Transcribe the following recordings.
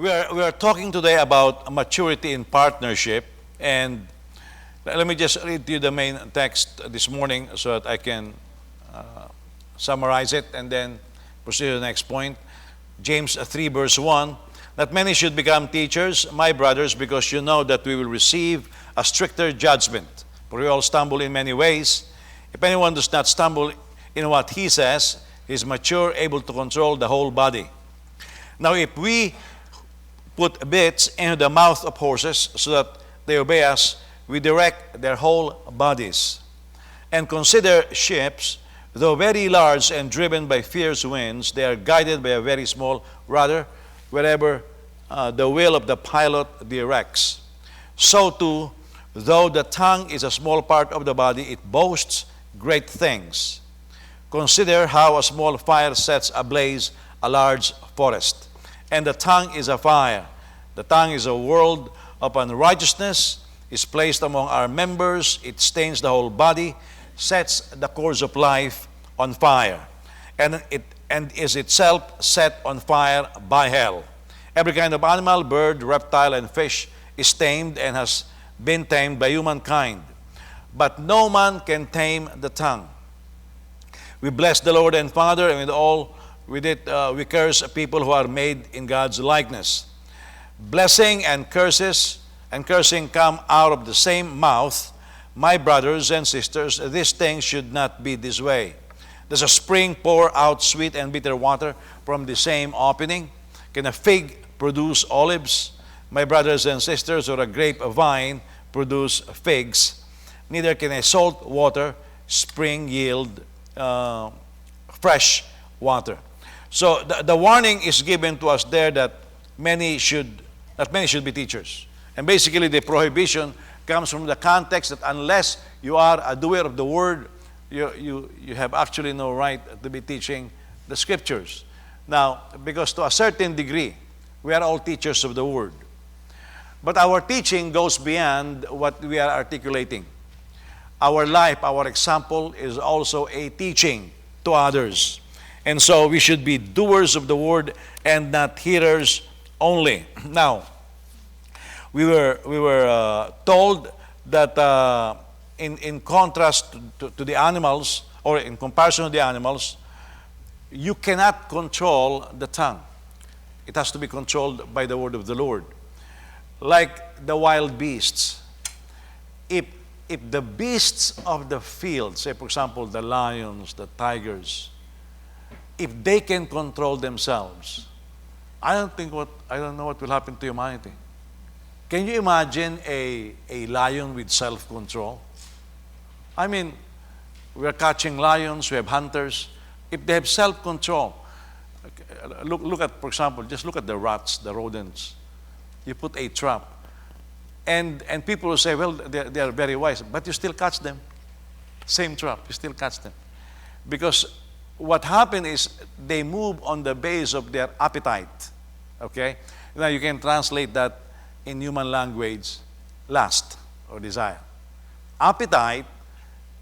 We are talking today about maturity in partnership, and let me just read to you the main text this morning so that I can summarize it and then proceed to the next point. James 3 verse 1, that many should become teachers, my brothers, because you know that we will receive a stricter judgment. For we all stumble in many ways. If anyone does not stumble in what he says, he is mature, able to control the whole body. Now if we put bits into the mouth of horses so that they obey us, we direct their whole bodies. And consider ships, though very large and driven by fierce winds, they are guided by a very small rudder, wherever the will of the pilot directs. So too, though the tongue is a small part of the body, it boasts great things. Consider how a small fire sets ablaze a large forest. And the tongue is a fire. The tongue is a world of unrighteousness, is placed among our members, it stains the whole body, sets the course of life on fire, and is itself set on fire by hell. Every kind of animal, bird, reptile, and fish is tamed and has been tamed by humankind. But no man can tame the tongue. We bless the Lord and Father, and with it we curse people who are made in God's likeness. Blessing and cursing come out of the same mouth. My brothers and sisters, these things should not be this way. Does a spring pour out sweet and bitter water from the same opening? Can a fig produce olives? My brothers and sisters, or a grapevine produce figs? Neither can a salt water spring yield fresh water. So the warning is given to us there that many should be teachers. And basically the prohibition comes from the context that unless you are a doer of the word, you have actually no right to be teaching the scriptures. Now, because to a certain degree, we are all teachers of the word. But our teaching goes beyond what we are articulating. Our life, our example is also a teaching to others. And so we should be doers of the word and not hearers only. Now, we were told that in contrast to the animals, or in comparison to the animals, you cannot control the tongue. It has to be controlled by the word of the Lord. Like the wild beasts. If the beasts of the field, say for example the lions, the tigers, if they can control themselves, I don't know what will happen to humanity. Can you imagine a lion with self-control? I mean, we're catching lions, we have hunters. If they have self-control, look at, for example, just look at the rats, the rodents. You put a trap. And people will say, well, they are very wise, but you still catch them. Same trap, you still catch them. Because what happened is they move on the base of their appetite. Okay? Now you can translate that in human language, lust or desire. Appetite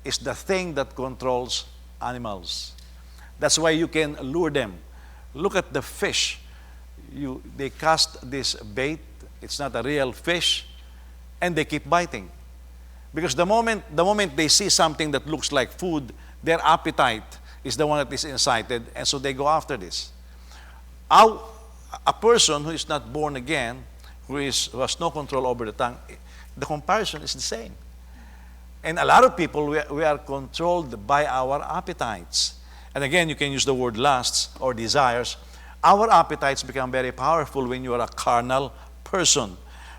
is the thing that controls animals. That's why you can lure them. Look at the fish. They cast this bait. It's not a real fish, and they keep biting. Because the moment they see something that looks like food, their appetite is the one that is incited, and so they go after this. A person who is not born again, who has no control over the tongue, the comparison is the same. And a lot of people, we are controlled by our appetites. And again, you can use the word lusts or desires. Our appetites become very powerful when you are a carnal person.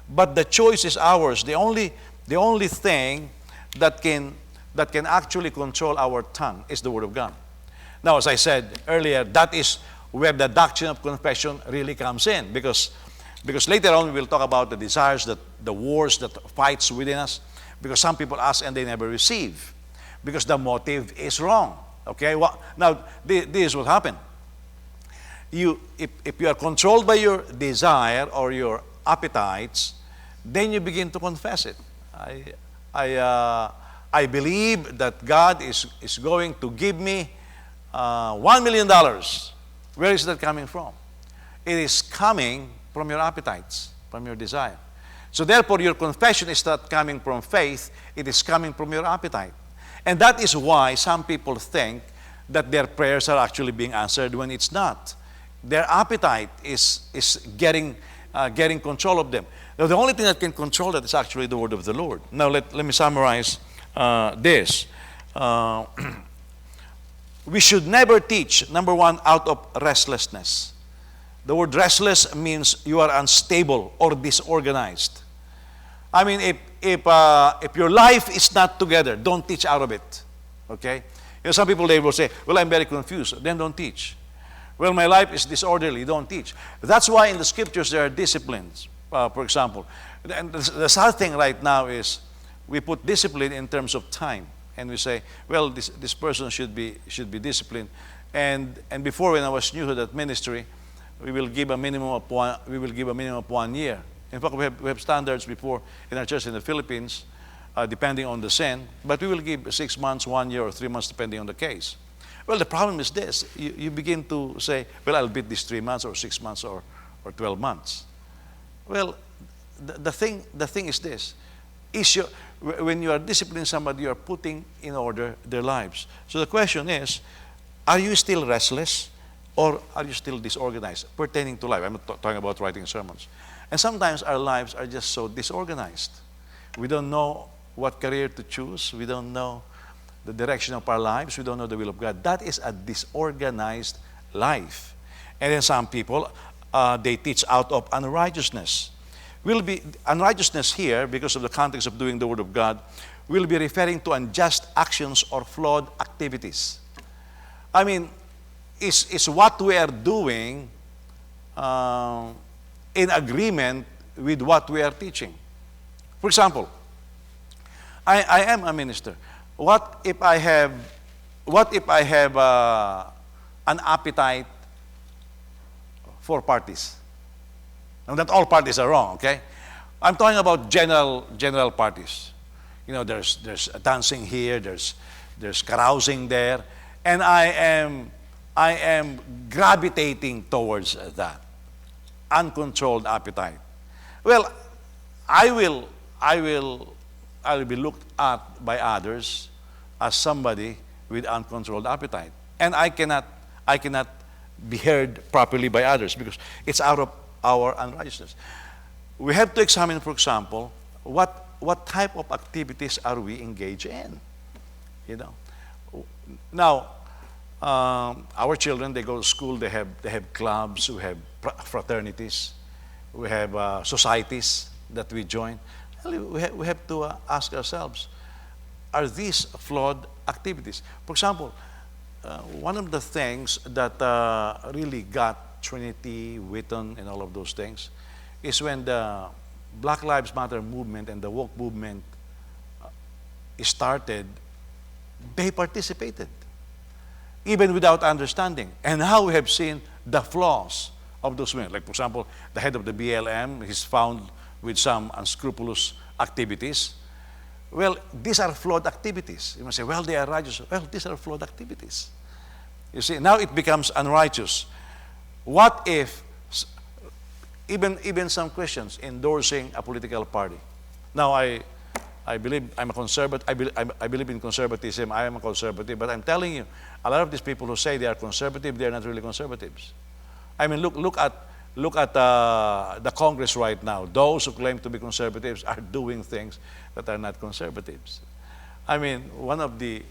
But the choice is ours. The only thing that can actually control our tongue is the Word of God. Now, as I said earlier, that is where the doctrine of confession really comes in. Because later on we will talk about the desires, the wars that fights within us. Because some people ask and they never receive. Because the motive is wrong. Okay? Well, now, this is what happened. If you are controlled by your desire or your appetites, then you begin to confess it. I believe that God is going to give me $1 million. Where is that coming from? It is coming from your appetites, from your desire. So therefore, your confession is not coming from faith, it is coming from your appetite. And that is why some people think that their prayers are actually being answered when it's not. Their appetite is getting control of them. Now, the only thing that can control that is actually the word of the Lord. Now, let me summarize this. We should never teach, number one, out of restlessness. The word restless means you are unstable or disorganized. I mean, if your life is not together, don't teach out of it. Okay? You know, some people, they will say, well, I'm very confused. Then don't teach. Well, my life is disorderly. Don't teach. That's why in the scriptures there are disciplines. For example, and the sad thing right now is we put discipline in terms of time. And we say, well, this person should be disciplined. And before, when I was new to that ministry, we will give a minimum of 1 year. In fact, we have standards before in our church in the Philippines, depending on the sin. But we will give 6 months, 1 year, or 3 months, depending on the case. Well, the problem is this: you begin to say, well, I'll beat this 3 months, or 6 months, or 12 months. Well, the thing is this: when you are disciplining somebody, you are putting in order their lives. So the question is, are you still restless, or are you still disorganized pertaining to life? I'm not talking about writing sermons. And sometimes our lives are just so disorganized. We don't know what career to choose. We don't know the direction of our lives. We don't know the will of God. That is a disorganized life. And then some people, they teach out of unrighteousness. Unrighteousness here, because of the context of doing the Word of God, will be referring to unjust actions or flawed activities. I mean, is what we are doing in agreement with what we are teaching? For example, I am a minister. What if I have an appetite for parties? Now, not all parties are wrong, okay? I'm talking about general parties. You know, there's dancing here, there's carousing there, and I am gravitating towards that uncontrolled appetite. Well, I will be looked at by others as somebody with uncontrolled appetite, and I cannot be heard properly by others because it's out of our unrighteousness. We have to examine, for example, what type of activities are we engaged in. You know, now our children, they go to school. They have clubs. We have fraternities. We have societies that we join. We have to ask ourselves: are these flawed activities? For example, one of the things that really got Trinity, Wheaton, and all of those things is when the Black Lives Matter movement and the woke movement started, they participated, even without understanding. And now we have seen the flaws of those men. Like, for example, the head of the BLM is found with some unscrupulous activities. Well, these are flawed activities. You must say, well, they are righteous. Well, these are flawed activities. You see, now it becomes unrighteous. What if even some Christians endorsing a political party? Now, I believe I'm a conservative. I believe in conservatism. I am a conservative. But I'm telling you, a lot of these people who say they are conservative, they are not really conservatives. I mean, look at the Congress right now. Those who claim to be conservatives are doing things that are not conservatives. I mean, one of the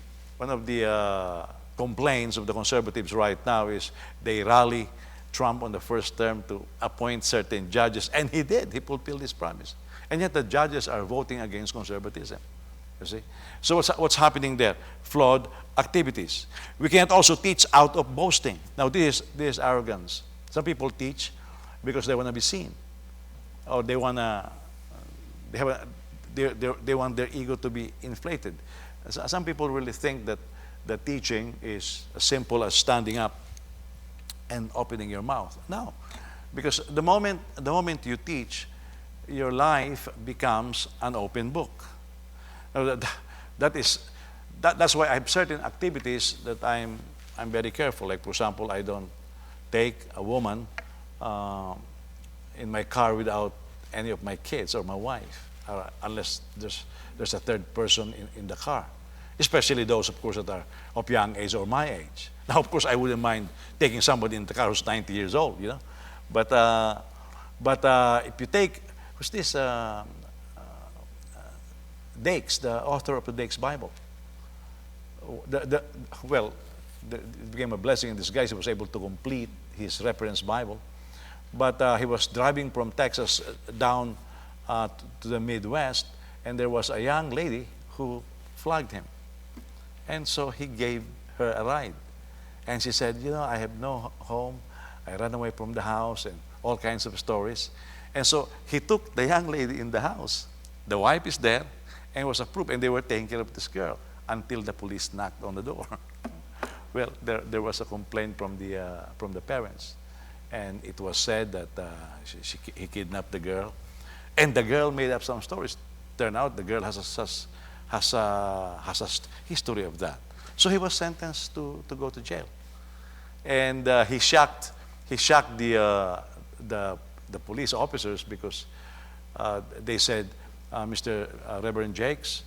complaints of the conservatives right now is they rally Trump on the first term to appoint certain judges, and he did. He fulfilled his promise. And yet the judges are voting against conservatism. You see? So what's happening there? Flawed activities. We can't also teach out of boasting. Now this is arrogance. Some people teach because they want to be seen, or they want their ego to be inflated. Some people really think that the teaching is as simple as standing up and opening your mouth. No, because the moment you teach, your life becomes an open book. Now, that's why I have certain activities that I'm very careful. Like, for example, I don't take a woman in my car without any of my kids or my wife, unless there's a third person in the car, especially those, of course, that are of young age or my age. Now, of course, I wouldn't mind taking somebody in the car who's 90 years old, you know. But if you take, who's this? Dakes, the author of the Dakes Bible. Well, it became a blessing in disguise. He was able to complete his reference Bible. But he was driving from Texas down to the Midwest, and there was a young lady who flogged him. And so he gave her a ride. And she said, you know, I have no home. I ran away from the house, and all kinds of stories. And so he took the young lady in the house. The wife is there, and was approved, and they were taking care of this girl until the police knocked on the door. Well, there was a complaint from the parents, and it was said that he kidnapped the girl, and the girl made up some stories. Turned out the girl has a history of that. So he was sentenced to go to jail, and he shocked the police officers because they said, Mr. Reverend Jakes,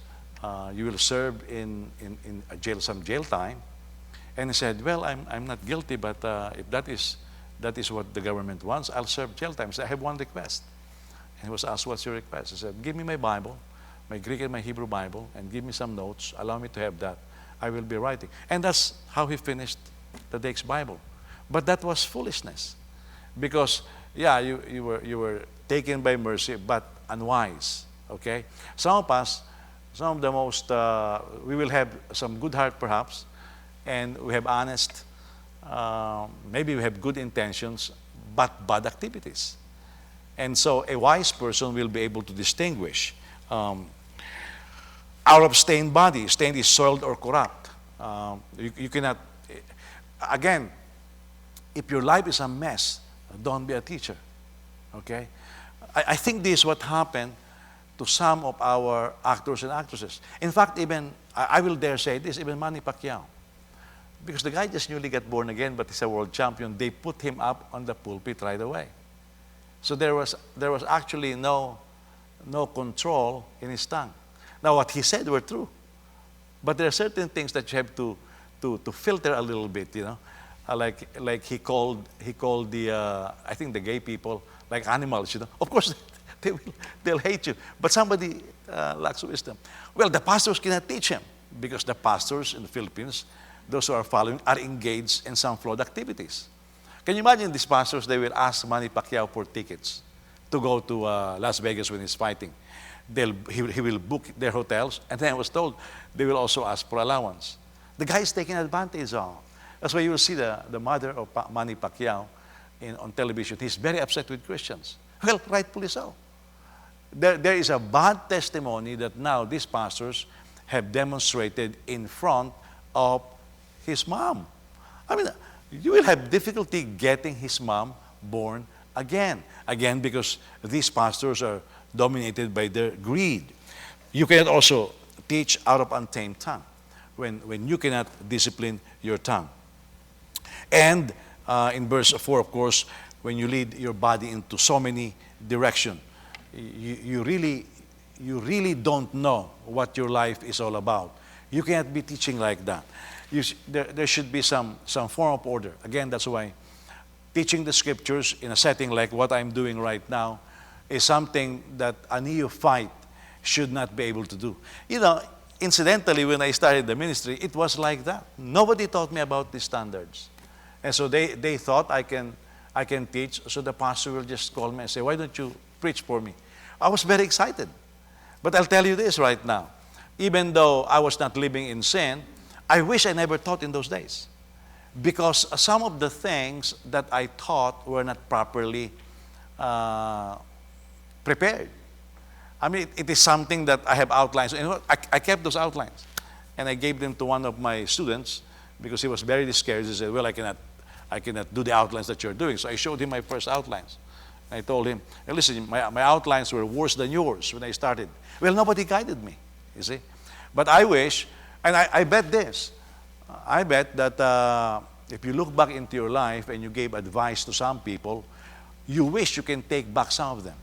you will serve in a jail, some jail time. And he said, well, I'm not guilty, but if that is what the government wants, I'll serve jail time. He said, I have one request. And he was asked, what's your request? He said, give me my Bible, my Greek and my Hebrew Bible, and give me some notes. Allow me to have that. I will be writing. And that's how he finished the Dakes Bible. But that was foolishness. Because, yeah, you were taken by mercy, but unwise. Okay? Some of us, some of the most, we will have some good heart perhaps, and we have honest, maybe we have good intentions, but bad activities. And so a wise person will be able to distinguish out of stained body. Stained is soiled or corrupt. You cannot, again, if your life is a mess, don't be a teacher. Okay? I think this is what happened to some of our actors and actresses. In fact, even, I will dare say this, even Manny Pacquiao. Because the guy just newly got born again, but he's a world champion. They put him up on the pulpit right away. So there was actually no control in his tongue. Now, what he said were true. But there are certain things that you have to filter a little bit, you know. Like he called the, I think the gay people like animals, you know. Of course, they'll hate you. But somebody lacks wisdom. Well, the pastors cannot teach him because the pastors in the Philippines, those who are following, are engaged in some flawed activities. Can you imagine these pastors? They will ask Manny Pacquiao for tickets to go to Las Vegas when he's fighting. He will book their hotels, and then I was told they will also ask for allowance. The guy is taking advantage of. That's why you will see the mother of Manny Pacquiao on television. He's very upset with Christians. Well, rightfully so. There is a bad testimony that now these pastors have demonstrated in front of his mom. I mean, you will have difficulty getting his mom born again. Again, because these pastors are dominated by their greed. You cannot also teach out of untamed tongue when you cannot discipline your tongue. And in verse 4, of course, when you lead your body into so many directions, you really don't know what your life is all about. You cannot be teaching like that. There should be some form of order. Again, that's why teaching the scriptures in a setting like what I'm doing right now is something that a neophyte should not be able to do. You know, incidentally, when I started the ministry, it was like that. Nobody taught me about these standards. And so they thought I can teach, so the pastor will just call me and say, why don't you preach for me? I was very excited. But I'll tell you this right now. Even though I was not living in sin, I wish I never taught in those days. Because some of the things that I taught were not properly prepared. I mean, it is something that I have outlines. You know, I kept those outlines. And I gave them to one of my students because he was very discouraged. He said, well, I cannot do the outlines that you're doing. So I showed him my first outlines. I told him, hey, listen, my outlines were worse than yours when I started. Well, nobody guided me, you see. But I wish, and I bet this, I bet that if you look back into your life and you gave advice to some people, you wish you can take back some of them.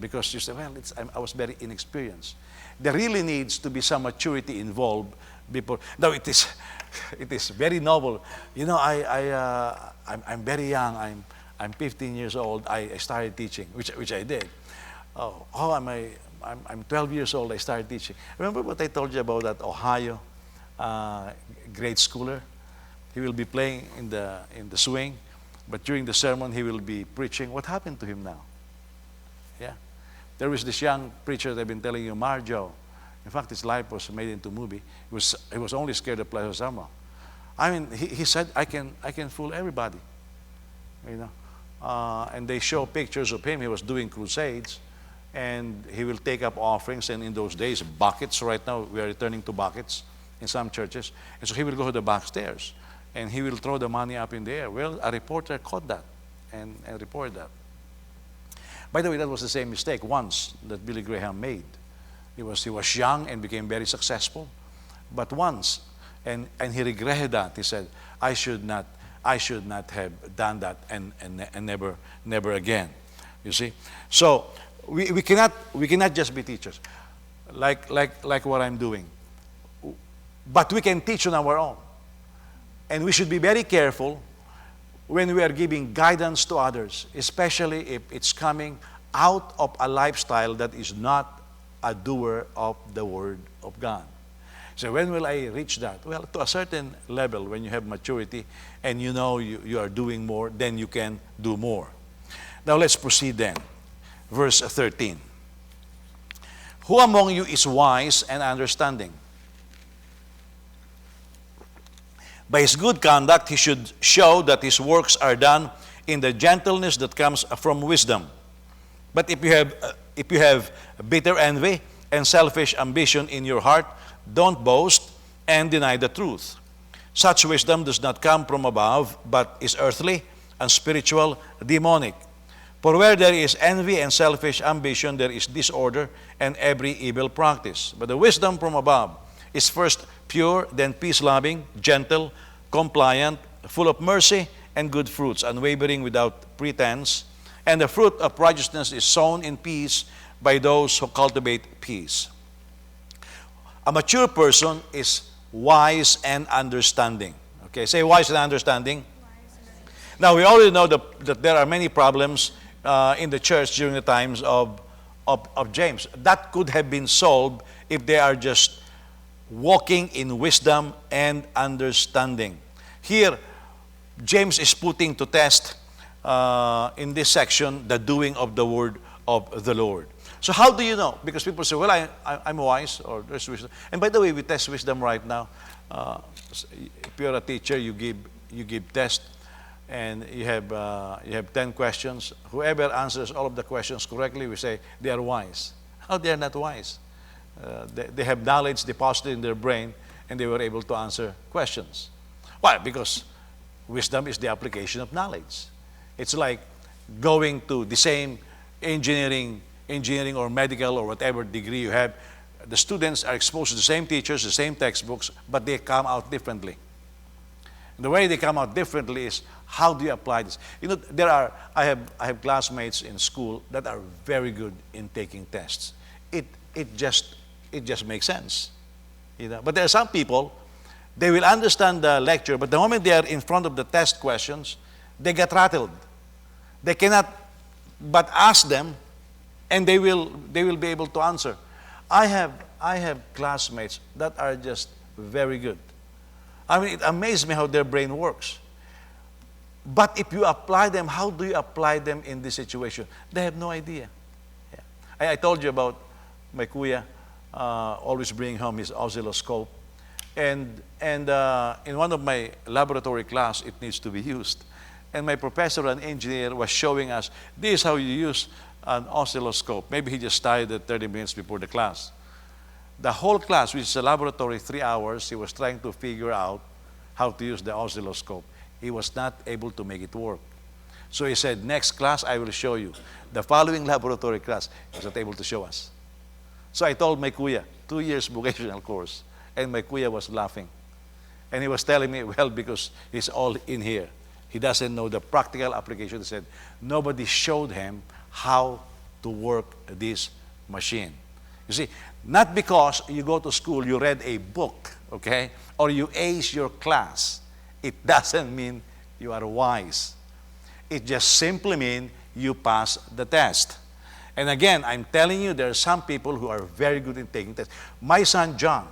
Because you say, well, I was very inexperienced. There really needs to be some maturity involved before. Now, it is very noble. I'm very young. I'm 15 years old. I started teaching, which I did. I'm 12 years old. I started teaching. Remember what I told you about that Ohio grade schooler? He will be playing in the swing, but during the sermon he will be preaching. What happened to him now? Yeah. There was this young preacher that I've been telling you, Marjo. In fact, his life was made into a movie. He was only scared of Plaza Sama. I mean, he said, I can fool everybody. And they show pictures of him. He was doing crusades, and he will take up offerings. And in those days, buckets. Right now, we are returning to buckets in some churches. And so he will go to the back stairs, and he will throw the money up in the air. Well, a reporter caught that and reported that. By the way, that was the same mistake once that Billy Graham made. He was young and became very successful, but once, and he regretted that. He said, I should not have done that, and never again. You see, so we cannot just be teachers, like what I'm doing, but we can teach on our own, and we should be very careful when we are giving guidance to others, especially if it's coming out of a lifestyle that is not a doer of the Word of God. So when will I reach that? Well, to a certain level, when you have maturity and you are doing more, then you can do more. Now let's proceed then. Verse 13. Who among you is wise and understanding? By his good conduct, he should show that his works are done in the gentleness that comes from wisdom. But if you have bitter envy and selfish ambition in your heart, don't boast and deny the truth. Such wisdom does not come from above, but is earthly, unspiritual, demonic. For where there is envy and selfish ambition, there is disorder and every evil practice. But the wisdom from above is first pure, then peace-loving, gentle, compliant, full of mercy and good fruits, unwavering without pretense. And the fruit of righteousness is sown in peace by those who cultivate peace. A mature person is wise and understanding. Okay, say wise and understanding. Now, we already know that there are many problems in the church during the times of James. That could have been solved if they are just walking in wisdom and understanding. Here, James is putting to test in this section the doing of the word of the Lord. So how do you know? Because people say, well, I'm wise, or there's wisdom. And by the way, we test wisdom right now. If you're a teacher, you give test, and you have 10 questions. Whoever answers all of the questions correctly, we say they are wise. How they are not wise? They have knowledge deposited in their brain, and they were able to answer questions. Why? Because wisdom is the application of knowledge. It's like going to the same engineering or medical or whatever degree you have. The students are exposed to the same teachers, the same textbooks, but they come out differently. And the way they come out differently is, how do you apply this? I have classmates in school that are very good in taking tests. It just makes sense. But there are some people, they will understand the lecture, but the moment they are in front of the test questions, they get rattled. They cannot but ask them, and they will be able to answer. I have classmates that are just very good. I mean, it amazes me how their brain works. But if you apply them, how do you apply them in this situation? They have no idea. Yeah. I told you about my kuya always bringing home his oscilloscope. And in one of my laboratory class, it needs to be used. And my professor, an engineer, was showing us, this is how you use an oscilloscope. Maybe he just started it 30 minutes before the class. The whole class, which is a laboratory, 3 hours, he was trying to figure out how to use the oscilloscope. He was not able to make it work. So he said, next class, I will show you. The following laboratory class, he was not able to show us. So I told my kuya, 2 years vocational course, and my kuya was laughing. And he was telling me, well, because he's all in here. He doesn't know the practical application. He said, nobody showed him how to work this machine. You see, not because you go to school, you read a book, okay, or you ace your class, it doesn't mean you are wise. It just simply means you pass the test. And again, I'm telling you, there are some people who are very good in taking tests. My son John,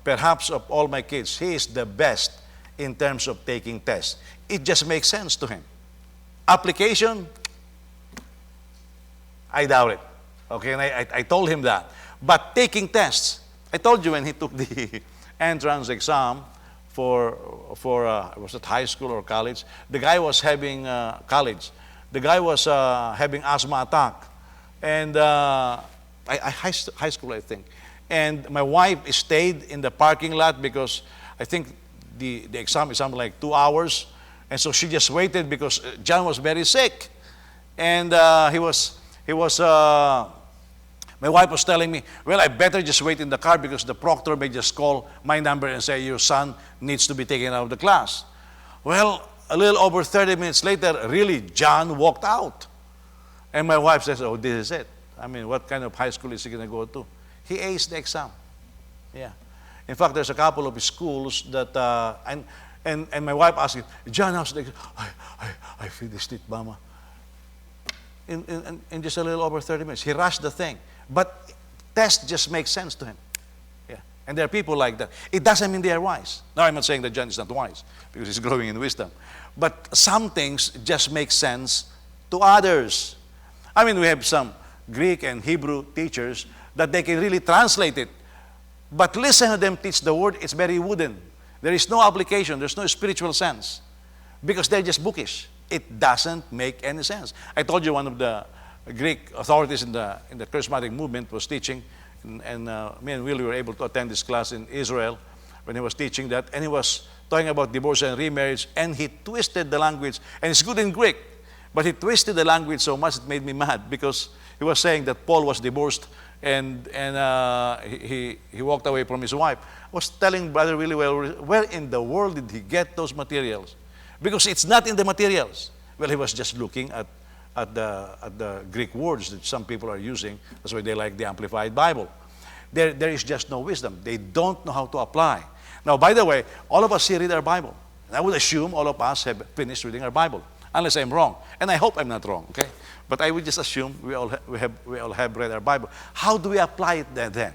perhaps of all my kids, he is the best in terms of taking tests. It just makes sense to him. Application, I doubt it. Okay, and I told him that. But taking tests, I told you when he took the entrance exam for was it high school or college? The guy was having college. The guy was having asthma attack, and high school, I think. And my wife stayed in the parking lot because I think the exam is something like 2 hours, and so she just waited because John was very sick, and my wife was telling me, well, I better just wait in the car because the proctor may just call my number and say, your son needs to be taken out of the class. Well, a little over 30 minutes later, really, John walked out. And my wife says, oh, this is it. I mean, what kind of high school is he going to go to? He aced the exam. Yeah. In fact, there's a couple of schools that, and my wife asked him, John, how's the exam? I finished it, Mama. In just a little over 30 minutes. He rushed the thing. But test just makes sense to him. Yeah. And there are people like that. It doesn't mean they are wise. Now, I'm not saying that John is not wise because he's growing in wisdom. But some things just make sense to others. I mean, we have some Greek and Hebrew teachers that they can really translate it. But listen to them teach the word, it's very wooden. There is no application, there's no spiritual sense. Because they're just bookish. It doesn't make any sense. I told you one of the Greek authorities in the charismatic movement was teaching, and me and Will were able to attend this class in Israel when he was teaching that, and he was talking about divorce and remarriage, and he twisted the language, and it's good in Greek, but he twisted the language so much it made me mad because he was saying that Paul was divorced and he walked away from his wife. I was telling Brother Willie, well, where in the world did he get those materials? Because it's not in the materials. Well, he was just looking at the Greek words that some people are using. That's why they like the Amplified Bible. There is just no wisdom. They don't know how to apply. Now, by the way, all of us here read our Bible. And I would assume all of us have finished reading our Bible, unless I'm wrong. And I hope I'm not wrong, okay? But I would just assume we all have read our Bible. How do we apply it then?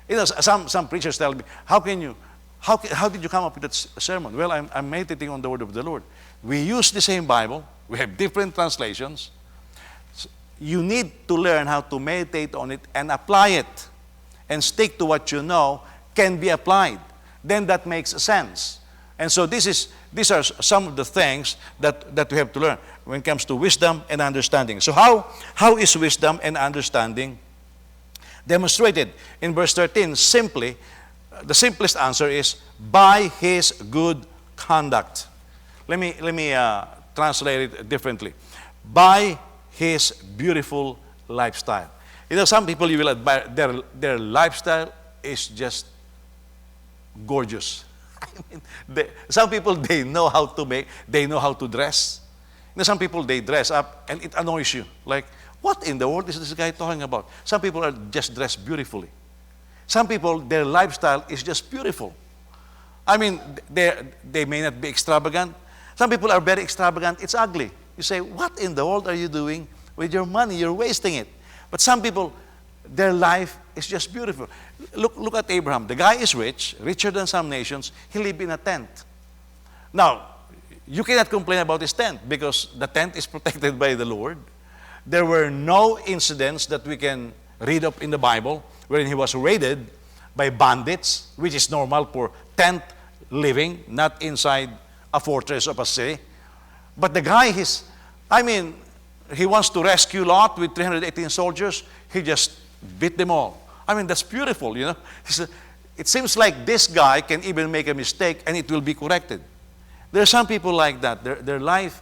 You know, some preachers tell me, how did you come up with that sermon? Well, I'm meditating on the word of the Lord. We use the same Bible. We have different translations. You need to learn how to meditate on it and apply it. And stick to what you know can be applied. Then that makes sense. And so these are some of the things that we have to learn when it comes to wisdom and understanding. So how is wisdom and understanding demonstrated? In verse 13, simply, the simplest answer is by his good conduct. Let me translate it differently. By his beautiful lifestyle. You know, some people you will admire, their lifestyle is just gorgeous. I mean, some people, they know how to dress. You know, some people, they dress up and it annoys you. Like, what in the world is this guy talking about? Some people are just dressed beautifully. Some people, their lifestyle is just beautiful. I mean, they may not be extravagant. Some people are very extravagant. It's ugly. You say, what in the world are you doing with your money? You're wasting it. But some people, their life is just beautiful. Look at Abraham. The guy is rich, richer than some nations. He lived in a tent. Now, you cannot complain about his tent because the tent is protected by the Lord. There were no incidents that we can read up in the Bible wherein he was raided by bandits, which is normal for tent living, not inside a fortress of a city. But the guy, he wants to rescue Lot with 318 soldiers. He just beat them all. I mean, that's beautiful, you know. It seems like this guy can even make a mistake and it will be corrected. There are some people like that. Their life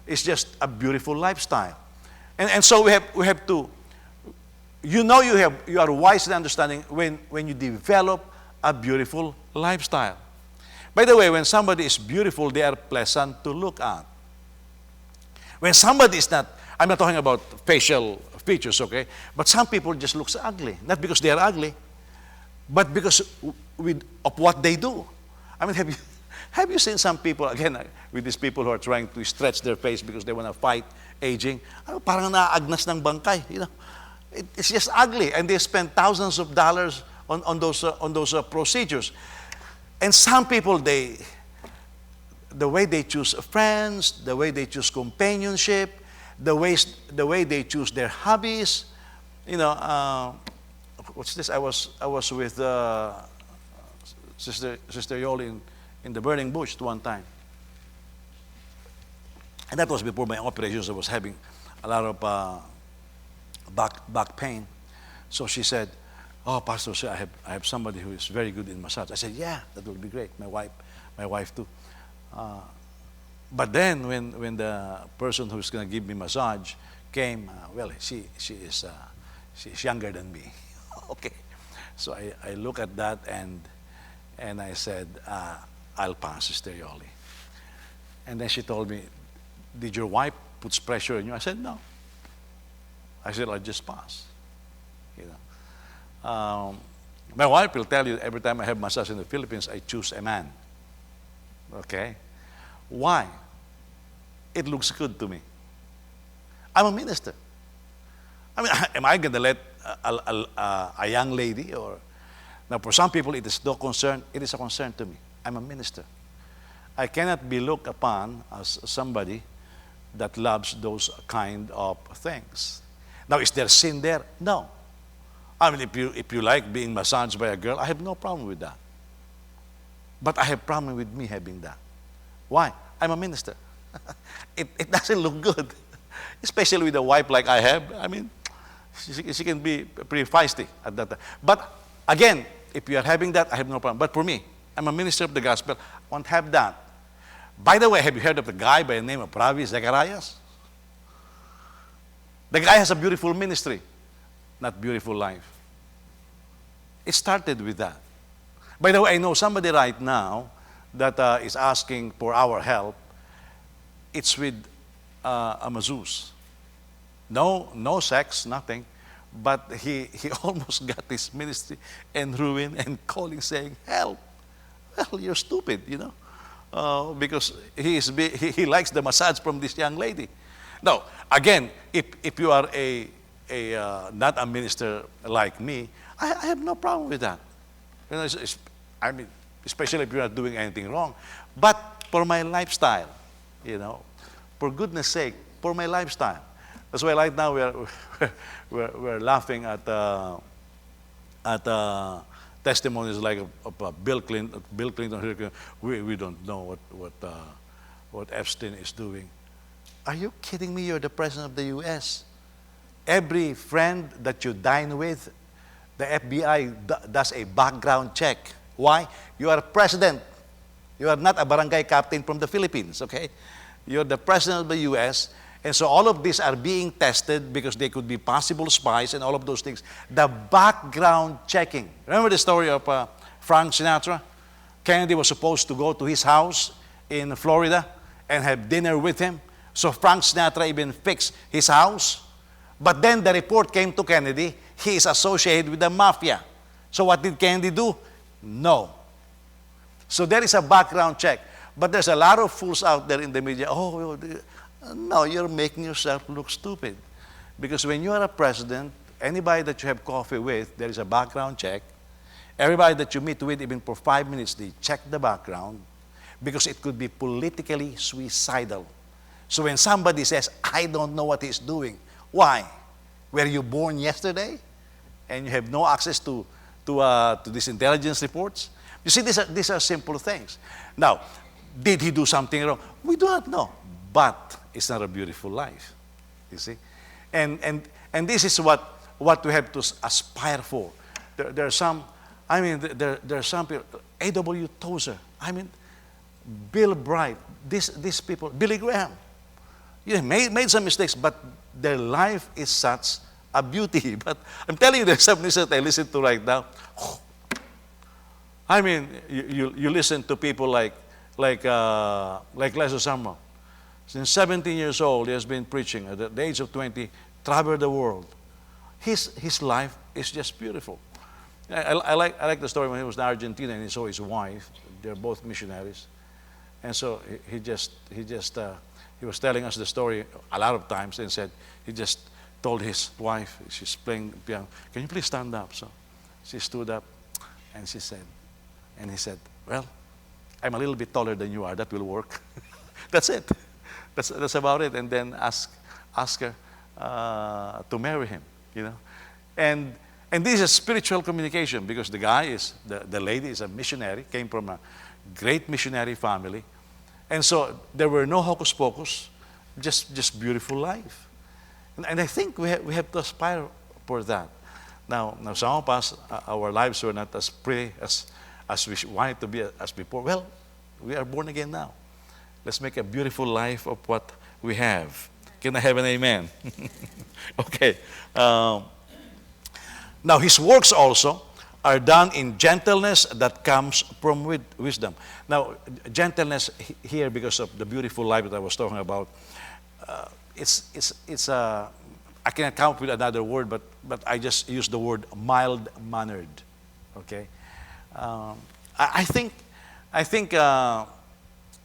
is just a beautiful lifestyle. And so we have to, you are wise in understanding when you develop a beautiful lifestyle. By the way, when somebody is beautiful, they are pleasant to look at. When somebody is not, I'm not talking about facial features, okay? But some people just looks ugly. Not because they are ugly, but because of what they do. I mean, have you seen some people, again, with these people who are trying to stretch their face because they want to fight aging? Parang naagnas ng bangkay, you know? It's just ugly, and they spend thousands of dollars on those procedures. And some people, the way they choose friends, the way they choose companionship, the way they choose their hobbies, you know. What's this? I was with Sister Yoli in the burning bush one time, and that was before my operations. I was having a lot of back pain. So she said, "Oh, Pastor, sir, I have somebody who is very good in massage." I said, "Yeah, that will be great. My wife too." But then when the person who's going to give me massage came, well, she's younger than me. Okay, so I look at that and I said, "I'll pass, Sister Yoli." And then she told me, "Did your wife put pressure on you?" I said, "No." I said, "I'll just pass." You know, my wife will tell you every time I have massage in the Philippines, I choose a man. Okay, why? It looks good to me. I'm a minister. I mean, am I going to let a young lady or? Now, for some people, it is no concern. It is a concern to me. I'm a minister. I cannot be looked upon as somebody that loves those kind of things. Now, is there sin there? No. I mean, if you like being massaged by a girl, I have no problem with that. But I have problem with me having that. Why? I'm a minister. It doesn't look good, especially with a wife like I have. I mean, she can be pretty feisty at that time. But again, if you are having that, I have no problem. But for me, I'm a minister of the gospel. I won't have that. By the way, have you heard of the guy by the name of Ravi Zacharias? The guy has a beautiful ministry, not beautiful life. It started with that. By the way, I know somebody right now that is asking for our help. It's with a masseuse. No sex, nothing. But he almost got his ministry and ruined and calling saying, "Help." Well, you're stupid, you know, because he likes the massage from this young lady. Now, again, if you are not a minister like me, I have no problem with that. You know, I mean, especially if you're not doing anything wrong. But for my lifestyle, you know, for goodness sake, for my lifestyle. That's why right now we're laughing at testimonies like of Bill Clinton. We don't know what Epstein is doing. Are you kidding me? You're the president of the U.S. Every friend that you dine with, the FBI does a background check. Why? You are president. You are not a barangay captain from the Philippines, okay? You're the president of the U.S., and so all of these are being tested because they could be possible spies and all of those things. The background checking. Remember the story of Frank Sinatra? Kennedy was supposed to go to his house in Florida and have dinner with him. So Frank Sinatra even fixed his house. But then the report came to Kennedy, he is associated with the mafia. So what did Kennedy do? No. So there is a background check. But there's a lot of fools out there in the media. Oh, no, you're making yourself look stupid. Because when you are a president, anybody that you have coffee with, there is a background check. Everybody that you meet with, even for 5 minutes, they check the background because it could be politically suicidal. So when somebody says, "I don't know what he's doing," why? Were you born yesterday and you have no access to these intelligence reports? You see, these are simple things. Now, did he do something wrong? We do not know. But it's not a beautiful life, you see. And this is what we have to aspire for. There are some, I mean, there are some people, A.W. Tozer, I mean, Bill Bright, these people, Billy Graham, you know, made some mistakes, but their life is such a beauty. But I'm telling you, there's some music that I listen to right now. I mean, you listen to people like Lester Sumrall. Since 17 years old, he has been preaching. At the age of 20, traveled the world. His life is just beautiful. I like the story when he was in Argentina and he saw his wife. They're both missionaries, and so he was telling us the story a lot of times and said he just told his wife, she's playing piano, "Can you please stand up?" So she stood up, and he said, "Well, I'm a little bit taller than you are. That will work." That's it. That's about it. And then ask her to marry him. And this is spiritual communication, because the lady is a missionary, came from a great missionary family, and so there were no hocus pocus, just beautiful life. And I think we have to aspire for that. Now some of us, our lives were not as pretty as we wanted to be as before. Well, we are born again now. Let's make a beautiful life of what we have. Can I have an amen? Okay. Now, his works also are done in gentleness that comes from wisdom. Now, gentleness here, because of the beautiful life that I was talking about, I cannot come up with another word, but I just use the word mild-mannered. Okay, I think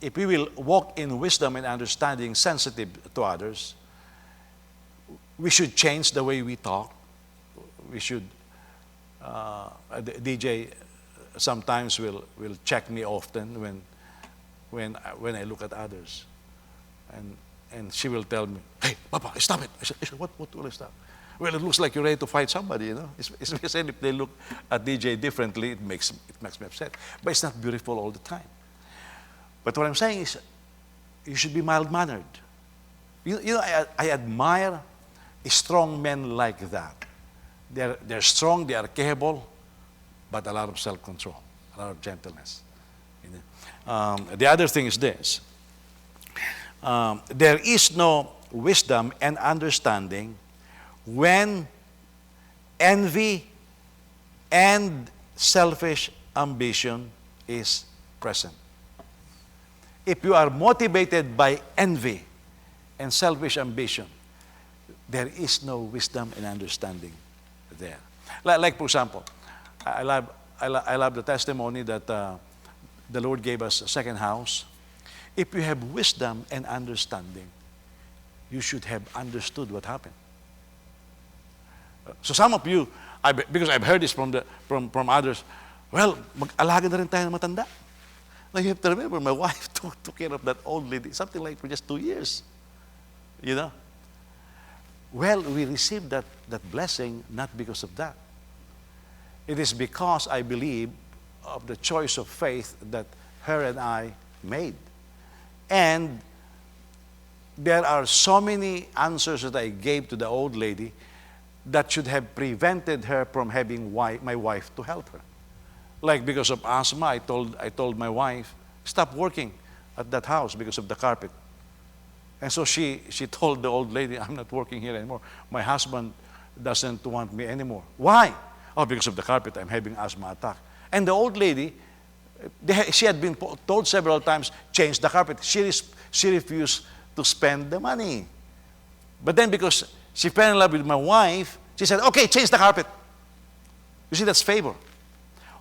if we will walk in wisdom and understanding, sensitive to others, we should change the way we talk. We should. DJ sometimes will check me often when I look at others, and she will tell me, "Hey, Papa, stop it." I said, "What will I stop?" "Well, it looks like you're ready to fight somebody, Especially if they look at DJ differently, it makes me upset. But it's not beautiful all the time. But what I'm saying is, you should be mild-mannered. I admire strong men like that. They're strong, they are capable, but a lot of self-control, a lot of gentleness. The other thing is this. There is no wisdom and understanding when envy and selfish ambition is present. If you are motivated by envy and selfish ambition, there is no wisdom and understanding there. Like for example, I love the testimony that the Lord gave us a second house. If you have wisdom and understanding, you should have understood what happened. So some of you, because I've heard this from others, well, mag-alaga na rin tayo ng matanda. Now you have to remember, my wife took care of that old lady, something like for just 2 years. Well, we received that blessing not because of that. It is because I believe of the choice of faith that her and I made. And there are so many answers that I gave to the old lady that should have prevented her from having my wife to help her. Like because of asthma, I told my wife, stop working at that house because of the carpet. And so she told the old lady, I'm not working here anymore. My husband doesn't want me anymore. Why? Oh, because of the carpet, I'm having asthma attack. And the old lady, she had been told several times, change the carpet. She refused to spend the money. But then because she fell in love with my wife, she said, okay, change the carpet. You see, that's favor.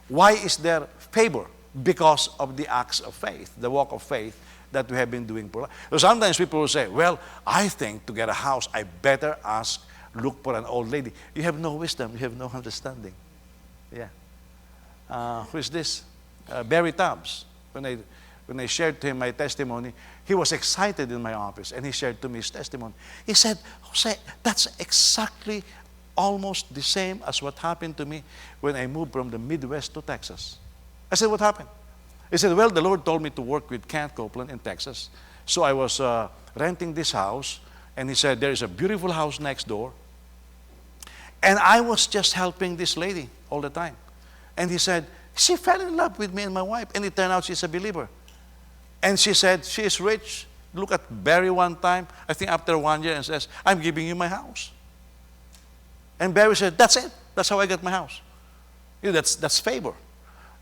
Why is there favor? Because of the acts of faith, the walk of faith that we have been doing for life. So sometimes people will say, well, I think to get a house, I better look for an old lady. You have no wisdom, you have no understanding. Yeah. Who is this? Barry Tubbs. When I shared to him my testimony, he was excited in my office and he shared to me his testimony. He said, Jose, that's exactly almost the same as what happened to me when I moved from the Midwest to Texas. I said, what happened? He said, well, the Lord told me to work with Kent Copeland in Texas. So I was renting this house, and he said, there is a beautiful house next door. And I was just helping this lady all the time. And he said, she fell in love with me and my wife, and it turned out she's a believer. And she said, she is rich. Look at Barry one time, I think after 1 year, and says, I'm giving you my house. And Barry said, that's it. That's how I got my house. That's favor.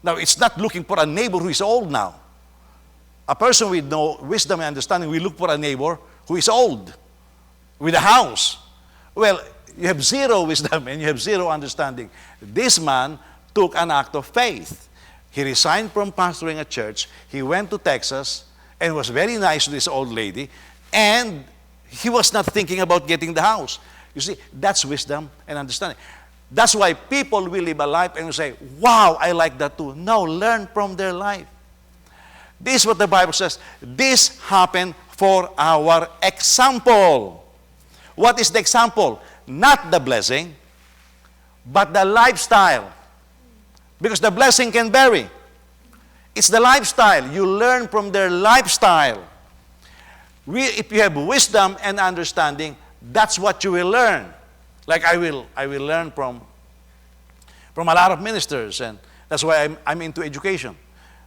Now, it's not looking for a neighbor who is old now. A person with no wisdom and understanding will look for a neighbor who is old, with a house. Well, you have zero wisdom and you have zero understanding. This man took an act of faith. He resigned from pastoring a church. He went to Texas and was very nice to this old lady. And he was not thinking about getting the house. You see, that's wisdom and understanding. That's why people will live a life and say, wow, I like that too. No, learn from their life. This is what the Bible says. This happened for our example. What is the example? Not the blessing, but the lifestyle. Because the blessing can vary. It's the lifestyle. You learn from their lifestyle. If you have wisdom and understanding, that's what you will learn. Like I will learn from a lot of ministers, and that's why I'm into education.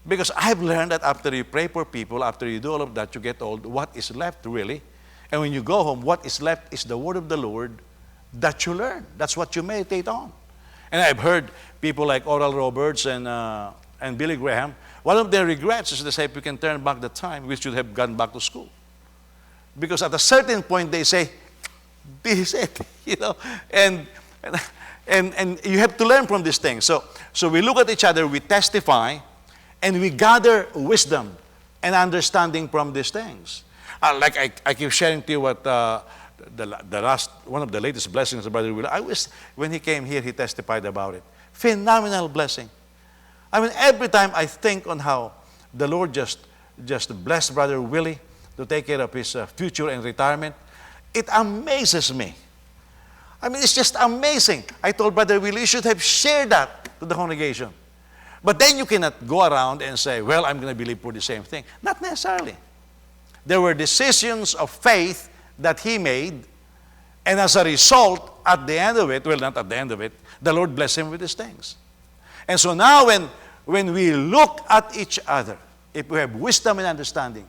Because I've learned that after you pray for people, after you do all of that, you get old, what is left really? And when you go home, what is left is the word of the Lord that you learn. That's what you meditate on. And I've heard people like Oral Roberts and Billy Graham, one of their regrets is they say, if we can turn back the time, we should have gone back to school. Because at a certain point, they say, this is it, you know. And you have to learn from these things. So we look at each other, we testify, and we gather wisdom and understanding from these things. Like I keep sharing to you what one of the latest blessings of Brother Will. I wish when he came here, he testified about it. Phenomenal blessing. I mean, every time I think on how the Lord just blessed Brother Willie to take care of his future and retirement, it amazes me. I mean, it's just amazing. I told Brother Willie, you should have shared that to the congregation. But then you cannot go around and say, well, I'm going to believe for the same thing. Not necessarily. There were decisions of faith that he made, and as a result, at the end of it, well, not at the end of it, the Lord blessed him with these things. And so now when we look at each other, if we have wisdom and understanding,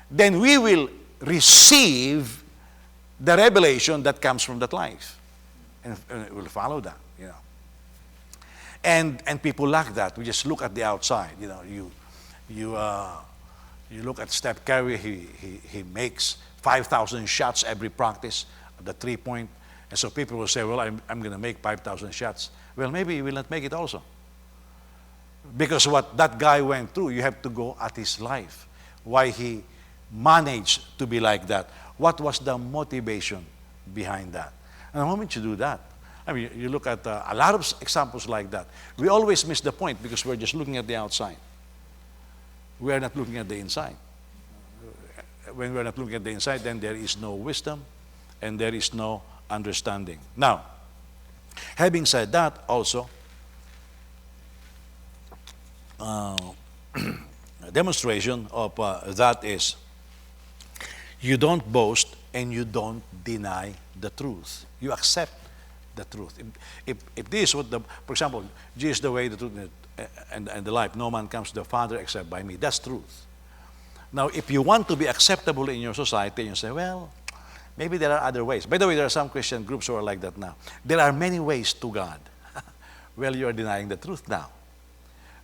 then we will receive the revelation that comes from that life. And we'll follow that, you know. And people lack that. We just look at the outside, you know. You look at Steph Curry, he makes 5,000 shots every practice, the 3-point. And so people will say, well, I'm going to make 5,000 shots. Well, maybe you will not make it also. Because what that guy went through, you have to go at his life. Why he managed to be like that. What was the motivation behind that? And the moment you do that, I mean, you look at a lot of examples like that. We always miss the point because we're just looking at the outside. We are not looking at the inside. When we're not looking at the inside, then there is no wisdom and there is no understanding. Now, having said that, also, a demonstration of that is you don't boast and you don't deny the truth. You accept the truth. If this is what for example, Jesus is the way, the truth, and the life. No man comes to the Father except by me. That's truth. Now, if you want to be acceptable in your society, you say, well, maybe there are other ways. By the way, there are some Christian groups who are like that now. There are many ways to God. Well, you are denying the truth now.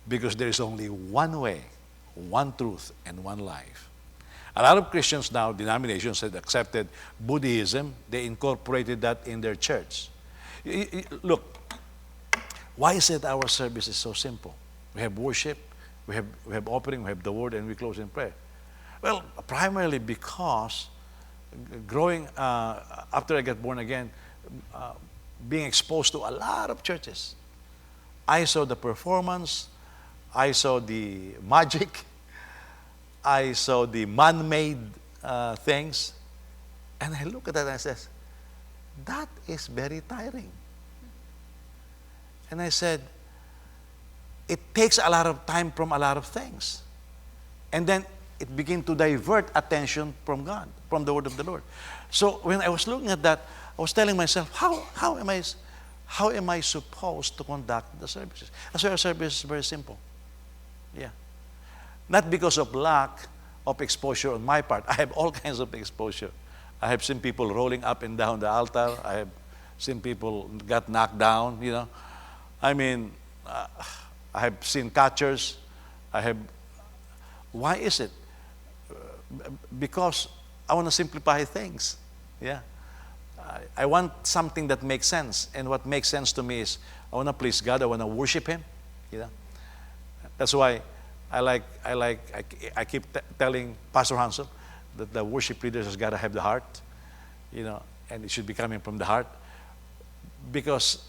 Because there is only one way, one truth, and one life. A lot of Christians now, denominations that accepted Buddhism, they incorporated that in their church. Look, why is it our service is so simple? We have worship, we have offering, we have the word, and we close in prayer. Well, primarily because growing, after I got born again, being exposed to a lot of churches, I saw the performance, I saw the magic, I saw the man-made things, and I look at that and I says, that is very tiring. And I said, it takes a lot of time from a lot of things. And then it began to divert attention from God, from the word of the Lord. So when I was looking at that, I was telling myself, how am I supposed to conduct the services? That's why our service is very simple. Yeah. Not because of lack of exposure on my part. I have all kinds of exposure. I have seen people rolling up and down the altar. I have seen people got knocked down, you know. I mean, I have seen catchers. I have. Why is it? Because I want to simplify things. Yeah. I want something that makes sense. And what makes sense to me is I want to please God. I want to worship Him. You know. That's why I keep telling Pastor Hansel that the worship leaders has got to have the heart, you know, and it should be coming from the heart. Because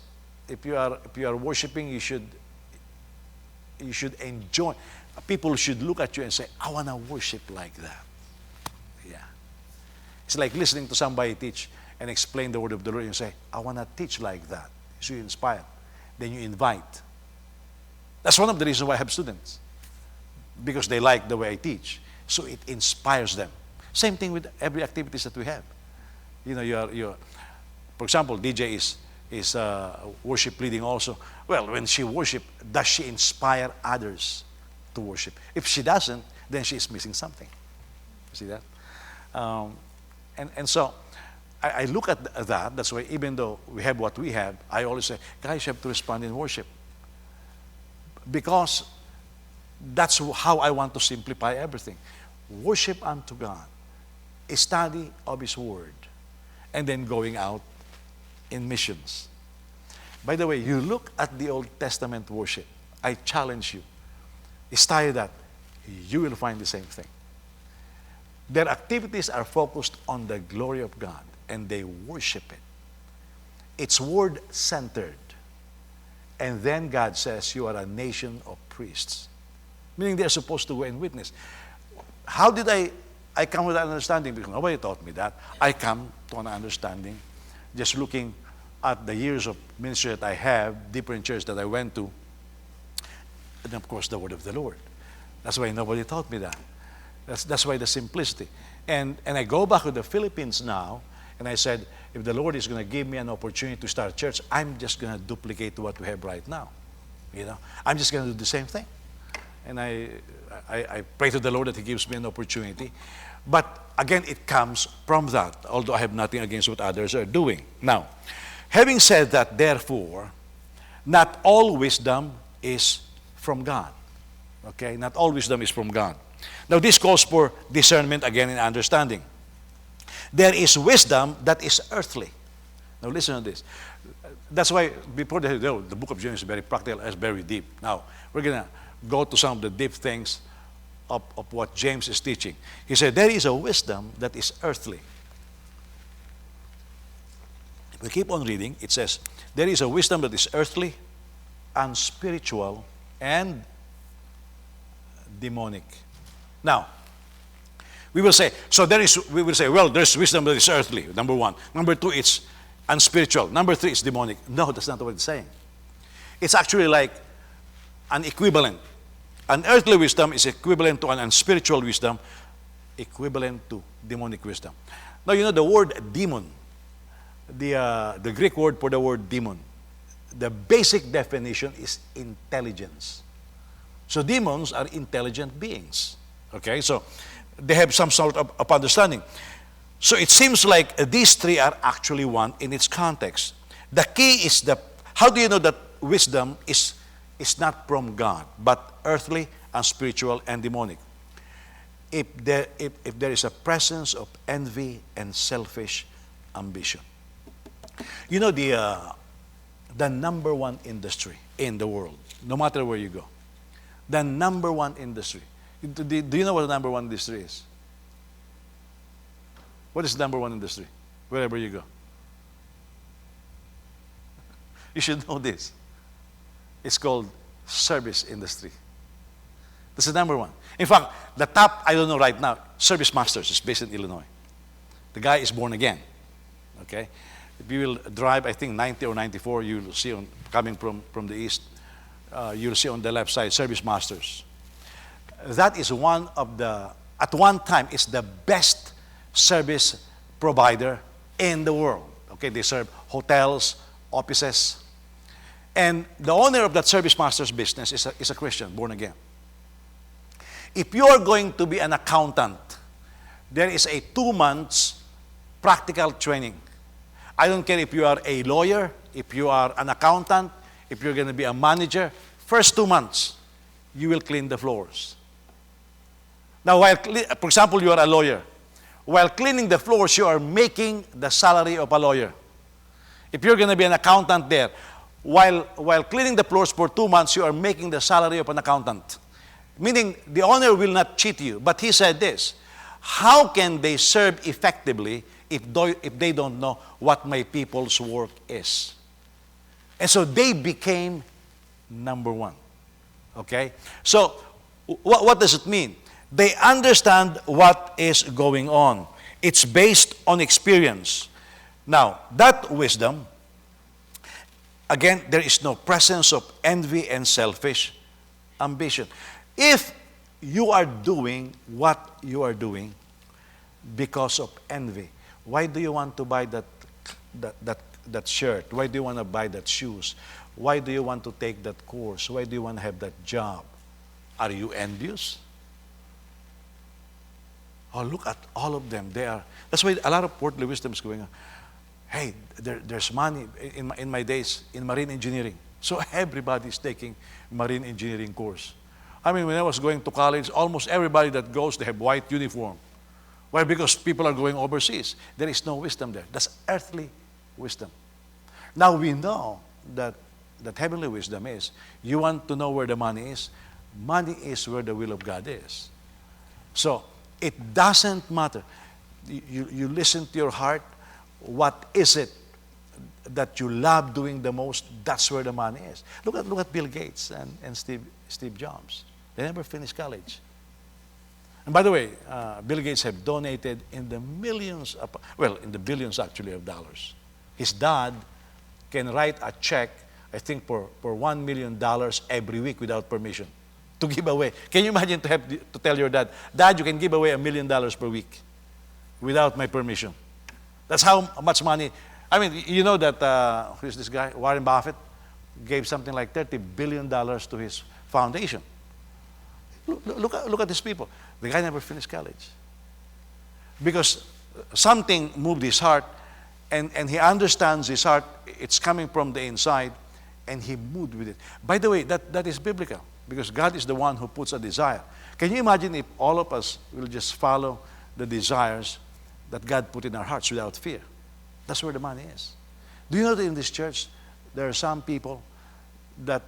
if you are worshiping, you should enjoy. People should look at you and say, I want to worship like that. Yeah. It's like listening to somebody teach and explain the word of the Lord and say, I want to teach like that. So you inspire. Then you invite. That's one of the reasons why I have students. Because they like the way I teach. So it inspires them. Same thing with every activities that we have. You know, you're for example, DJ is worship leading also. Well, when she worship, does she inspire others to worship? If she doesn't, then she is missing something. You see that? And so I look at that. That's why even though we have what we have, I always say, guys, you have to respond in worship. Because that's how I want to simplify everything. Worship unto God, a study of His Word, and then going out in missions. By the way, you look at the Old Testament worship, I challenge you, study that, you will find the same thing. Their activities are focused on the glory of God, and they worship it. It's word-centered. And then God says, you are a nation of priests. Meaning they're supposed to go and witness. How did I come with that understanding? Because nobody taught me that. I come to an understanding just looking at the years of ministry that I have, different churches that I went to, and of course the word of the Lord. That's why nobody taught me that. That's why the simplicity. And I go back to the Philippines now, and I said, if the Lord is going to give me an opportunity to start a church, I'm just going to duplicate what we have right now. You know, I'm just going to do the same thing. And I pray to the Lord that He gives me an opportunity. But again, it comes from that, although I have nothing against what others are doing. Now, having said that, therefore, not all wisdom is from God. Okay? Not all wisdom is from God. Now, this calls for discernment again and understanding. There is wisdom that is earthly. Now, listen to this. That's why before the book of James is very practical, it's very deep. Now, we're going to go to some of the deep things of what James is teaching. He said, there is a wisdom that is earthly. If we keep on reading, it says, there is a wisdom that is earthly, unspiritual, and demonic. Now, we will say, well, there's wisdom that is earthly, number one. Number two, it's unspiritual. Number three, it's demonic. No, that's not what it's saying. It's actually like an equivalent. An earthly wisdom is equivalent to an unspiritual wisdom, equivalent to demonic wisdom. Now, you know the word demon, the Greek word for the word demon, the basic definition is intelligence. So demons are intelligent beings. Okay, so they have some sort of understanding. So it seems like these three are actually one in its context. The key is how do you know that wisdom is not from God, but earthly and spiritual and demonic? If there is a presence of envy and selfish ambition. You know the number one industry in the world, no matter where you go, the number one industry. Do you know what the number one industry is? What is the number one industry? Wherever you go. You should know this. It's called service industry. That's the number one. In fact, the top, I don't know right now, Service Masters is based in Illinois. The guy is born again. Okay? If you will drive, I think 90 or 94, you will see coming from the east, you'll see on the left side, Service Masters. That is one of at one time, it's the best service provider in the world. Okay, they serve hotels, offices. And the owner of that Service Masters business is a Christian, born again. If you are going to be an accountant, there is a 2 months practical training. I don't care if you are a lawyer, if you are an accountant, if you're going to be a manager, first 2 months, you will clean the floors. Now, for example, you are a lawyer. While cleaning the floors, you are making the salary of a lawyer. If you're going to be an accountant there, while cleaning the floors for 2 months, you are making the salary of an accountant. Meaning, the owner will not cheat you. But he said this, how can they serve effectively if they don't know what my people's work is? And so they became number one. Okay? So, what does it mean? They understand what is going on. It's based on experience. Now, that wisdom, again, there is no presence of envy and selfish ambition. If you are doing what you are doing because of envy, why do you want to buy that shirt? Why do you want to buy that shoes? Why do you want to take that course? Why do you want to have that job? Are you envious? Oh, look at all of them. That's why a lot of worldly wisdom is going on. Hey, there's money in my days in marine engineering. So everybody is taking marine engineering course. I mean, when I was going to college, almost everybody that goes, they have white uniform. Why? Because people are going overseas. There is no wisdom there. That's earthly wisdom. Now we know that heavenly wisdom is, you want to know where the money is? Money is where the will of God is. So, it doesn't matter. You listen to your heart. What is it that you love doing the most? That's where the money is. Look at Bill Gates and Steve Jobs. They never finished college. And by the way, Bill Gates have donated in the billions actually of dollars. His dad can write a check, I think for $1 million every week without permission to give away. Can you imagine to tell your dad, Dad, you can give away $1 million per week without my permission? That's how much money. I mean, you know that, who's this guy? Warren Buffett gave something like $30 billion to his foundation. Look at these people. The guy never finished college. Because something moved his heart, and he understands his heart, it's coming from the inside, and he moved with it. By the way, that is biblical, because God is the one who puts a desire. Can you imagine if all of us will just follow the desires that God put in our hearts without fear? That's where the money is. Do you know that in this church, there are some people that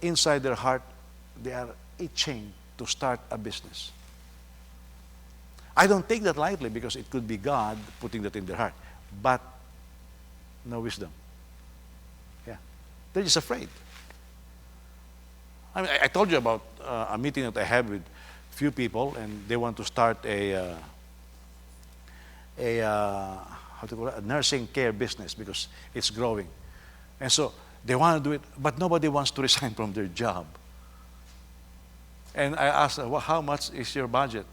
inside their heart, they are itching to start a business. I don't take that lightly because it could be God putting that in their heart. But no wisdom. Yeah. They're just afraid. I mean, I told you about a meeting that I had with few people, and they want to start a nursing care business because it's growing. And so they want to do it, but nobody wants to resign from their job. And I asked, well, how much is your budget?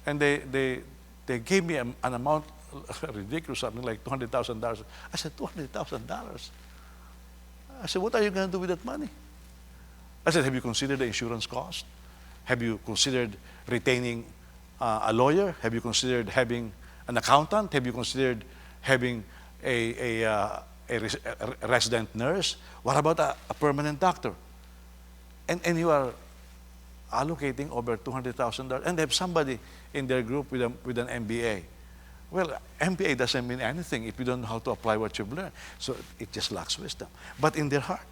And they gave me an amount ridiculous, something like $200,000. I said, $200,000? I said, what are you going to do with that money? I said, have you considered the insurance cost? Have you considered retaining a lawyer? Have you considered having an accountant? Have you considered having a resident nurse? What about a permanent doctor? And you are allocating over $200,000, and they have somebody in their group with an MBA. Well, MBA doesn't mean anything if you don't know how to apply what you've learned. So it just lacks wisdom. But in their heart,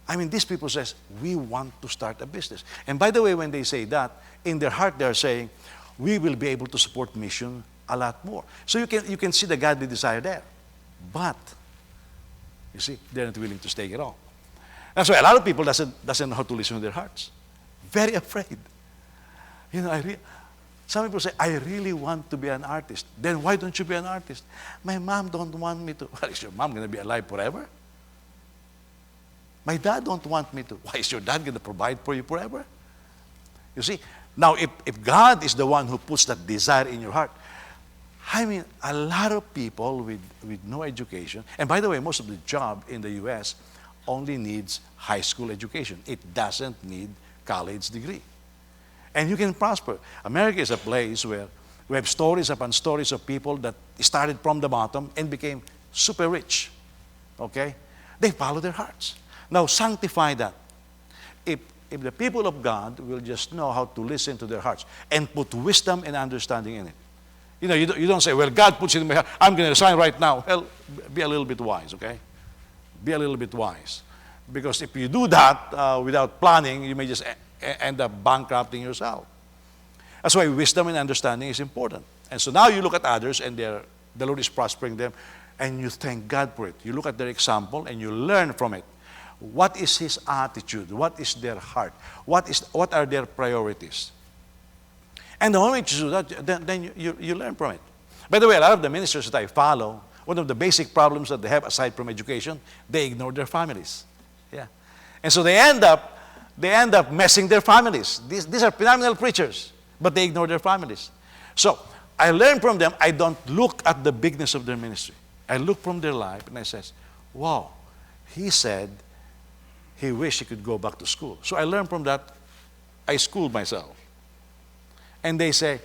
I mean, these people says, we want to start a business. And by the way, when they say that, in their heart they're saying, we will be able to support mission a lot more. So you can see the godly desire there. But, you see, they're not willing to stake it all. That's why a lot of people doesn't know how to listen to their hearts. Very afraid. You know, some people say, I really want to be an artist. Then why don't you be an artist? My mom don't want me to. Well, is your mom going to be alive forever? My dad don't want me to. Why is your dad going to provide for you forever? You see, now if God is the one who puts that desire in your heart, I mean, a lot of people with no education, and by the way, most of the job in the U.S. only needs high school education. It doesn't need college degree. And you can prosper. America is a place where we have stories upon stories of people that started from the bottom and became super rich. Okay? They follow their hearts. Now, sanctify that. if the people of God will just know how to listen to their hearts and put wisdom and understanding in it. You don't say, well, God puts it in my heart, I'm going to resign right now. Well, be a little bit wise, okay? Be a little bit wise. Because if you do that without planning, you may just end up bankrupting yourself. That's why wisdom and understanding is important. And so now you look at others and the Lord is prospering them, and you thank God for it. You look at their example and you learn from it. What is His attitude? What is their heart? What are their priorities? And the moment you do that, then you learn from it. By the way, a lot of the ministers that I follow, one of the basic problems that they have aside from education, they ignore their families. Yeah. And so they end up messing their families. These are phenomenal preachers, but they ignore their families. So I learn from them. I don't look at the bigness of their ministry. I look from their life and I says, wow, he said he wished he could go back to school. So I learned from that. I schooled myself. And they say,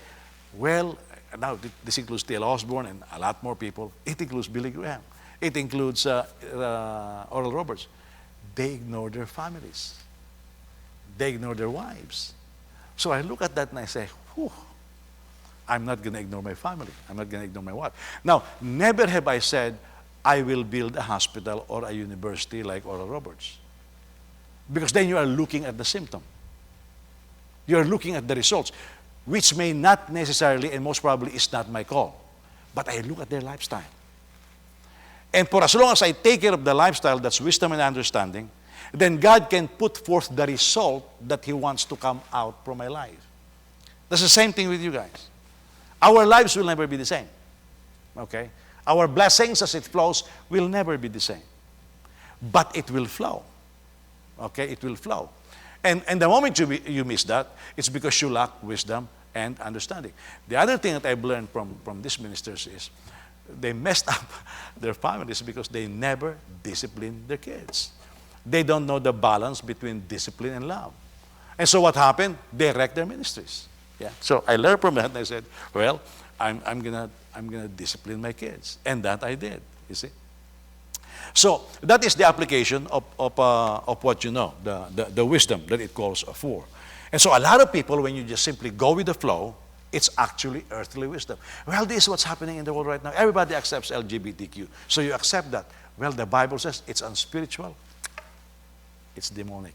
well, now this includes T.L. Osborne and a lot more people. It includes Billy Graham. It includes Oral Roberts. They ignore their families. They ignore their wives. So I look at that and I say, whew, I'm not going to ignore my family. I'm not going to ignore my wife. Now, never have I said, I will build a hospital or a university like Oral Roberts. Because then you are looking at the symptom. You are looking at the results, which may not necessarily and most probably is not my call. But I look at their lifestyle. And for as long as I take care of the lifestyle, that's wisdom and understanding, then God can put forth the result that He wants to come out from my life. That's the same thing with you guys. Our lives will never be the same. Okay? Our blessings as it flows will never be the same. But it will flow. Okay? It will flow. And the moment you miss that, it's because you lack wisdom and understanding. The other thing that I've learned from these ministers is they messed up their families because they never disciplined their kids. They don't know the balance between discipline and love. And so what happened? They wrecked their ministries. Yeah. So I learned from that and I said, well, I'm gonna discipline my kids. And that I did, you see. So that is the application of what you know, the wisdom that it calls for. And so a lot of people, when you just simply go with the flow, it's actually earthly wisdom. Well, this is what's happening in the world right now. Everybody accepts LGBTQ. So you accept that. Well, the Bible says it's unspiritual. It's demonic.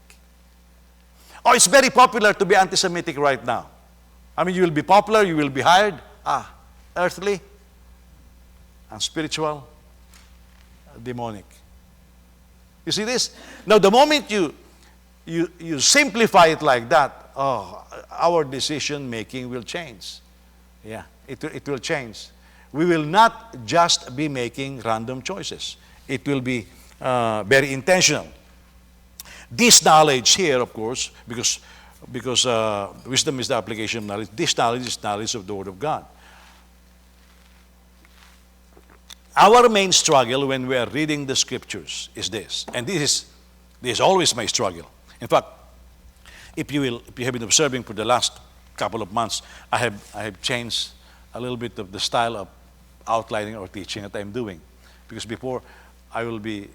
Oh, it's very popular to be anti-Semitic right now. I mean, you will be popular, you will be hired. Earthly, unspiritual, demonic. You see this? Now, the moment you simplify it like that, our decision making will change. Yeah, it will change. We will not just be making random choices. It will be very intentional. This knowledge here, of course, because wisdom is the application of knowledge, this knowledge is knowledge of the Word of God. Our main struggle when we are reading the Scriptures is this, and this is always my struggle. In fact, if you have been observing for the last couple of months, I have changed a little bit of the style of outlining or teaching that I'm doing, because before I will be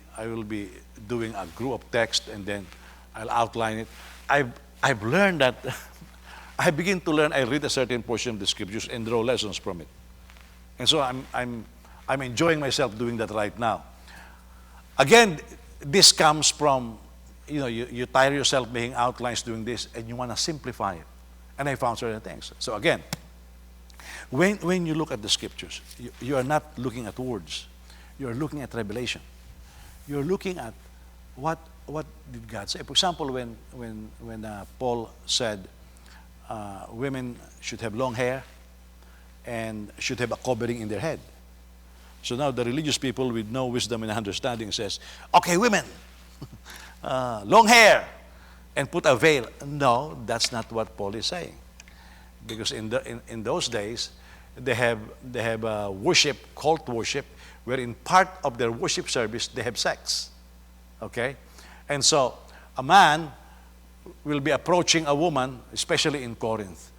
doing a group of text and then I'll outline it. I've learned that I begin to learn. I read a certain portion of the Scriptures and draw lessons from it, and so I'm enjoying myself doing that right now. Again, this comes from, you tire yourself making outlines doing this and you want to simplify it. And I found certain things. So again, when you look at the Scriptures, you are not looking at words. You are looking at revelation. You're looking at what did God say. For example, when Paul said women should have long hair and should have a covering in their head. So now the religious people with no wisdom and understanding says, okay, women, long hair and put a veil. No, that's not what Paul is saying. Because in those days, they have worship, cult worship, where in part of their worship service, they have sex. Okay? And so a man will be approaching a woman, especially in Corinth.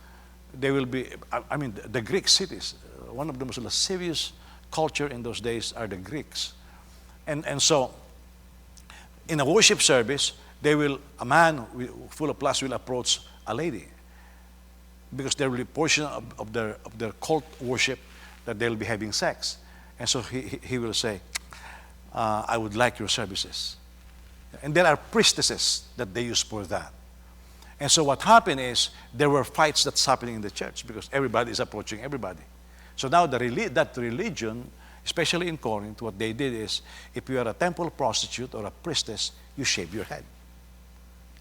They will be, the Greek cities, one of the most lascivious culture in those days are the Greeks. And so in a worship service, a man full of lust will approach a lady, because there will be a portion of their cult worship that they'll be having sex. And so he will say, I would like your services. And there are priestesses that they use for that. And so what happened is, there were fights that's happening in the church because everybody is approaching everybody. So now that religion, especially in Corinth, what they did is, if you are a temple prostitute or a priestess, you shave your head.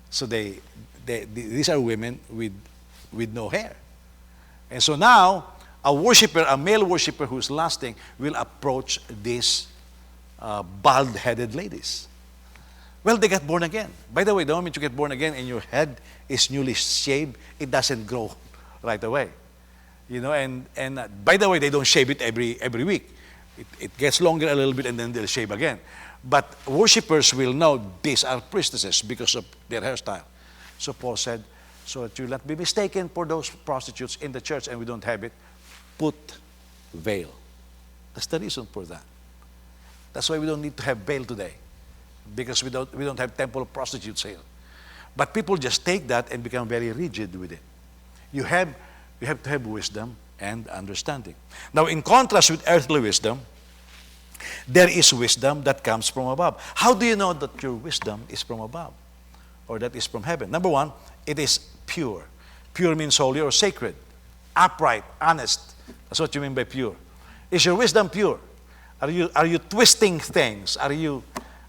So these are women with no hair. And so now, a male worshiper who's lusting will approach these bald-headed ladies. Well, they got born again. By the way, the moment you get born again and your head is newly shaved, it doesn't grow right away. And by the way, they don't shave it every week. It gets longer a little bit and then they'll shave again. But worshippers will know these are priestesses because of their hairstyle. So Paul said, so that you not be mistaken for those prostitutes in the church and we don't have it, put veil. That's the reason for that. That's why we don't need to have veil today, because we don't have temple of prostitutes here. But people just take that and become very rigid with it. You have to have wisdom and understanding. Now, in contrast with earthly wisdom, there is wisdom that comes from above. How do you know that your wisdom is from above, or that is from heaven? Number one, it is pure. Pure means holy or sacred, upright, honest. That's what you mean by pure. Is your wisdom pure? Are you twisting things? Are you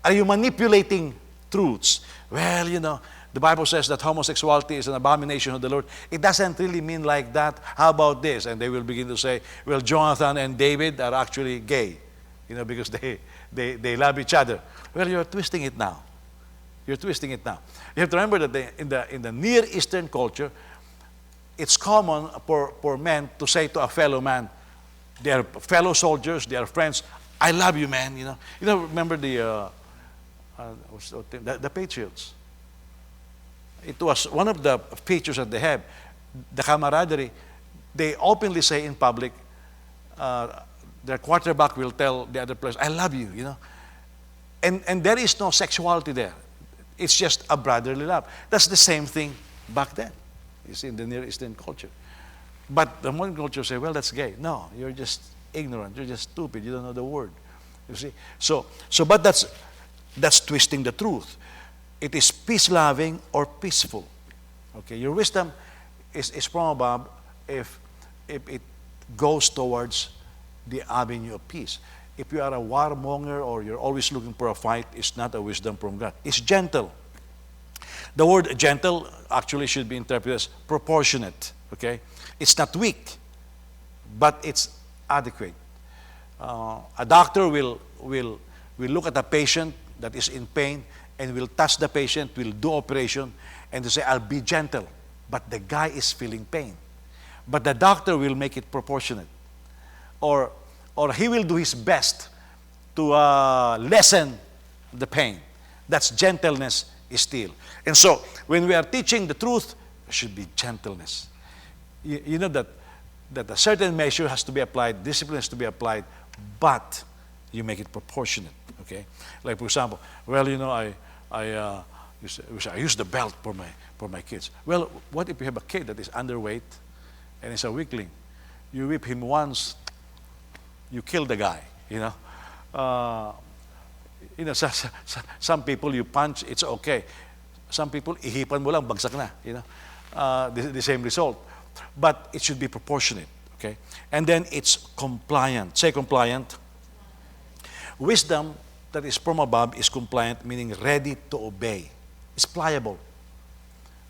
manipulating truths? Well, the Bible says that homosexuality is an abomination of the Lord. It doesn't really mean like that. How about this? And they will begin to say, well, Jonathan and David are actually gay, because they love each other. Well, you're twisting it now. You're twisting it now. You have to remember that in the Near Eastern culture, it's common for men to say to a fellow man, they are fellow soldiers, they are friends, I love you, man. Remember the Patriots. It was one of the features that they have, the camaraderie. They openly say in public, their quarterback will tell the other players, I love you, And there is no sexuality there. It's just a brotherly love. That's the same thing back then. You see, in the Near Eastern culture. But the modern culture say, well, that's gay. No, you're just ignorant. You're just stupid. You don't know the word. You see? But that's twisting the truth. It is peace-loving or peaceful. Okay, your wisdom is from above if it goes towards the avenue of peace. If you are a warmonger or you're always looking for a fight, it's not a wisdom from God. It's gentle. The word gentle actually should be interpreted as proportionate. Okay, it's not weak, but it's adequate. A doctor will look at a patient that is in pain and will touch the patient, will do operation, and to say, I'll be gentle. But the guy is feeling pain. But the doctor will make it proportionate. Or he will do his best to lessen the pain. That's gentleness still. And so, when we are teaching the truth, there should be gentleness. You know that a certain measure has to be applied, discipline has to be applied, but you make it proportionate. Okay? Like, for example, well, I use the belt for my kids. Well, what if you have a kid that is underweight and is a weakling? You whip him once, you kill the guy. Some people you punch, it's okay. Some people, ihipan mo lang, bagsak na. The same result. But it should be proportionate. Okay? And then it's compliant. Say compliant. Wisdom that is from above is compliant, meaning ready to obey. It's pliable.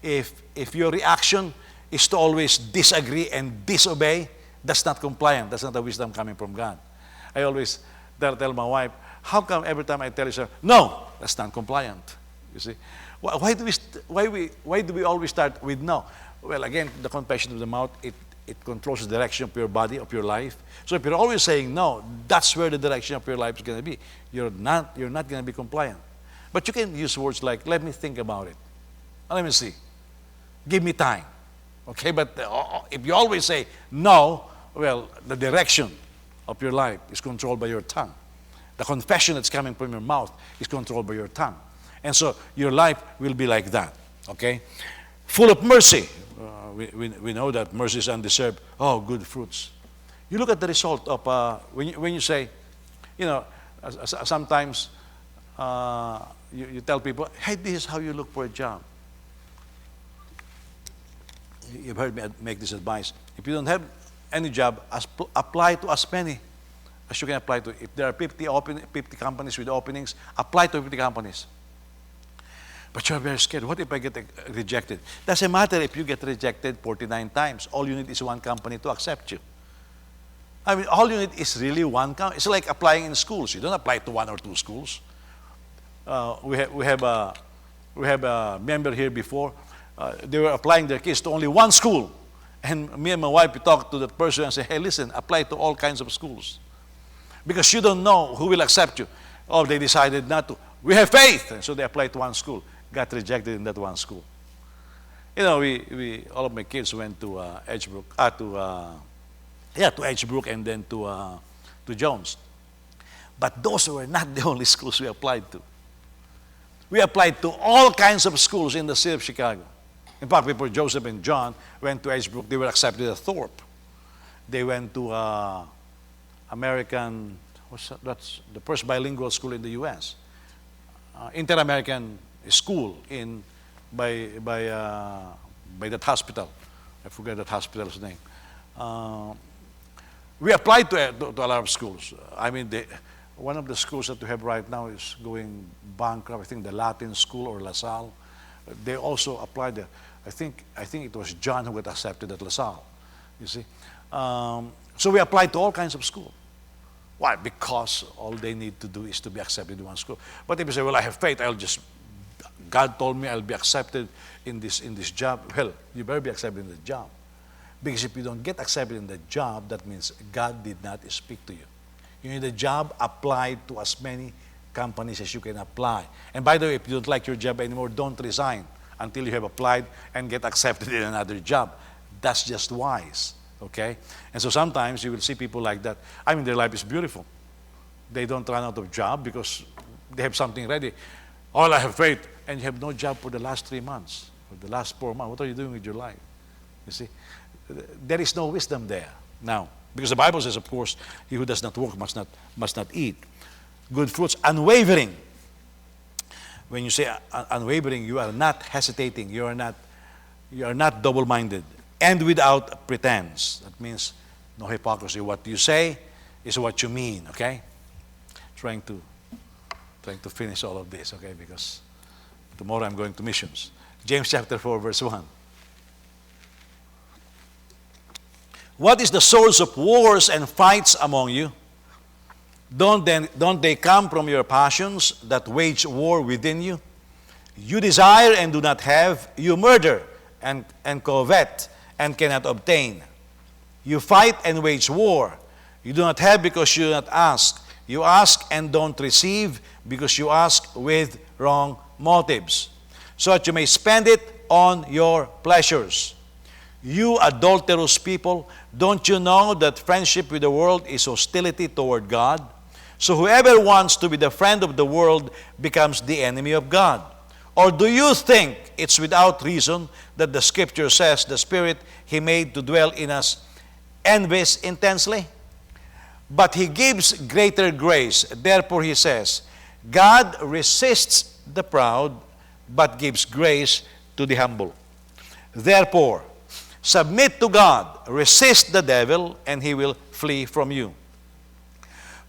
If your reaction is to always disagree and disobey, that's not compliant. That's not a wisdom coming from God. I always tell my wife, how come every time I tell her, no, that's not compliant? You see? Why do we always start with no? Well, again, the confession of the mouth, it controls the direction of your body, of your life. So if you're always saying no, that's where the direction of your life is going to be. You're not going to be compliant. But you can use words like, let me think about it. Let me see. Give me time. Okay, but if you always say no, well, the direction of your life is controlled by your tongue. The confession that's coming from your mouth is controlled by your tongue. And so your life will be like that. Okay? Full of mercy. We know that mercy is undeserved. Oh, good fruits. You look at the result of, when you say, you know, sometimes you tell people, hey, this is how you look for a job. You've heard me make this advice. If you don't have any job, apply to as many as you can apply to. If there are 50 companies with openings, apply to 50 companies. But you're very scared. What if I get rejected? Doesn't matter if you get rejected 49 times. All you need is one company to accept you. I mean, all you need is really one company. It's like applying in schools. You don't apply to one or two schools. We have a member here before. They were applying their kids to only one school. And me and my wife, we talked to that person and said, hey, listen, apply to all kinds of schools. Because you don't know who will accept you. Oh, they decided not to. We have faith. And so they applied to one school. Got rejected in that one school. You know, all of my kids went to Edgebrook, to Edgebrook and then to Jones. But those were not the only schools we applied to. We applied to all kinds of schools in the city of Chicago. In fact, before Joseph and John went to Edgebrook, they were accepted at Thorpe. They went to American, that's the first bilingual school in the U.S. Inter-American school by that hospital. I forget that hospital's name. We applied to a lot of schools. I mean, one of the schools that we have right now is going bankrupt. I think the Latin School or LaSalle. They also applied there. I think it was John who got accepted at LaSalle. You see, so we applied to all kinds of schools. Why? Because all they need to do is to be accepted in one school. But if you say, well, I have faith, God told me I'll be accepted in this job. Well, you better be accepted in the job. Because if you don't get accepted in the job, that means God did not speak to you. You need a job, apply to as many companies as you can apply. And by the way, if you don't like your job anymore, don't resign until you have applied and get accepted in another job. That's just wise. Okay? And so sometimes you will see people like that. I mean, their life is beautiful. They don't run out of job because they have something ready. All I have faith. And you have no job for the last 3 months, or the last 4 months. What are you doing with your life? You see? There is no wisdom there. Now, because the Bible says, of course, he who does not work must not eat. Good fruits, unwavering. When you say unwavering, you are not hesitating. You are not double-minded. And without pretense. That means no hypocrisy. What you say is what you mean, okay? Trying to finish all of this, okay? Because tomorrow I'm going to missions. James chapter 4, verse 1. What is the source of wars and fights among you? Don't they come from your passions that wage war within you? You desire and do not have. You murder and covet and cannot obtain. You fight and wage war. You do not have because you do not ask. You ask and don't receive because you ask with wrong motives, so that you may spend it on your pleasures. You adulterous people, don't you know that friendship with the world is hostility toward God? So whoever wants to be the friend of the world becomes the enemy of God. Or do you think it's without reason that the Scripture says the Spirit He made to dwell in us envies intensely? But He gives greater grace. Therefore He says, God resists the proud, but gives grace to the humble. Therefore, submit to God, resist the devil, and he will flee from you.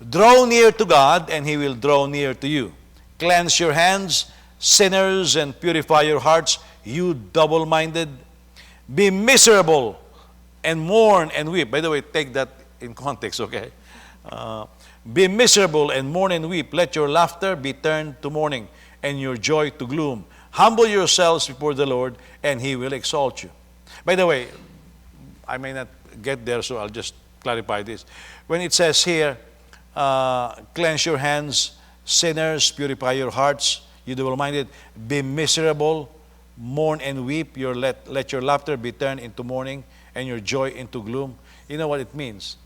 Draw near to God, and He will draw near to you. Cleanse your hands, sinners, and purify your hearts, you double-minded. Be miserable and mourn and weep. By the way, take that in context, okay? Be miserable and mourn and weep. Let your laughter be turned to mourning and your joy to gloom. Humble yourselves before the Lord, and He will exalt you. By the way, I may not get there, so I'll just clarify this. When it says here, cleanse your hands, sinners, purify your hearts, you double-minded, be miserable, mourn and weep, let your laughter be turned into mourning and your joy into gloom. You know what it means?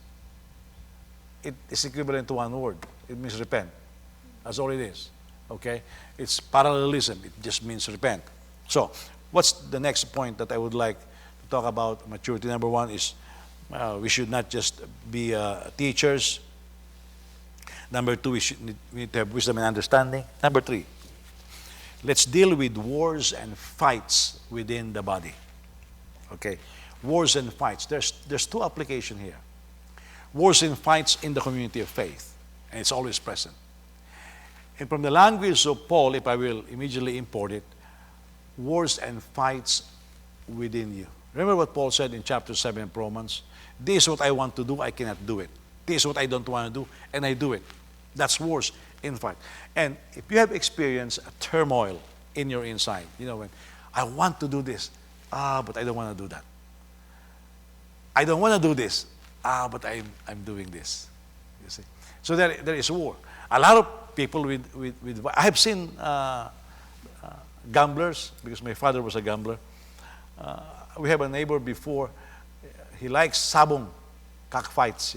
It is equivalent to one word. It means repent. That's all it is. Okay? It's parallelism. It just means repent. So, what's the next point that I would like to talk about maturity? Number one is we should not just be teachers. Number two, we need to have wisdom and understanding. Number three, let's deal with wars and fights within the body. Okay? Wars and fights. There's two applications here. Wars and fights in the community of faith. And it's always present. And from the language of Paul, if I will immediately import it, wars and fights within you. Remember what Paul said in chapter 7 of Romans? This is what I want to do, I cannot do it. This is what I don't want to do, and I do it. That's wars in fight. And if you have experienced a turmoil in your inside, when I want to do this, but I don't want to do that. I don't want to do this, but I'm doing this. You see? So there is war. A lot of people with I have seen gamblers, because my father was a gambler. We have a neighbor before. He likes sabong, cockfights.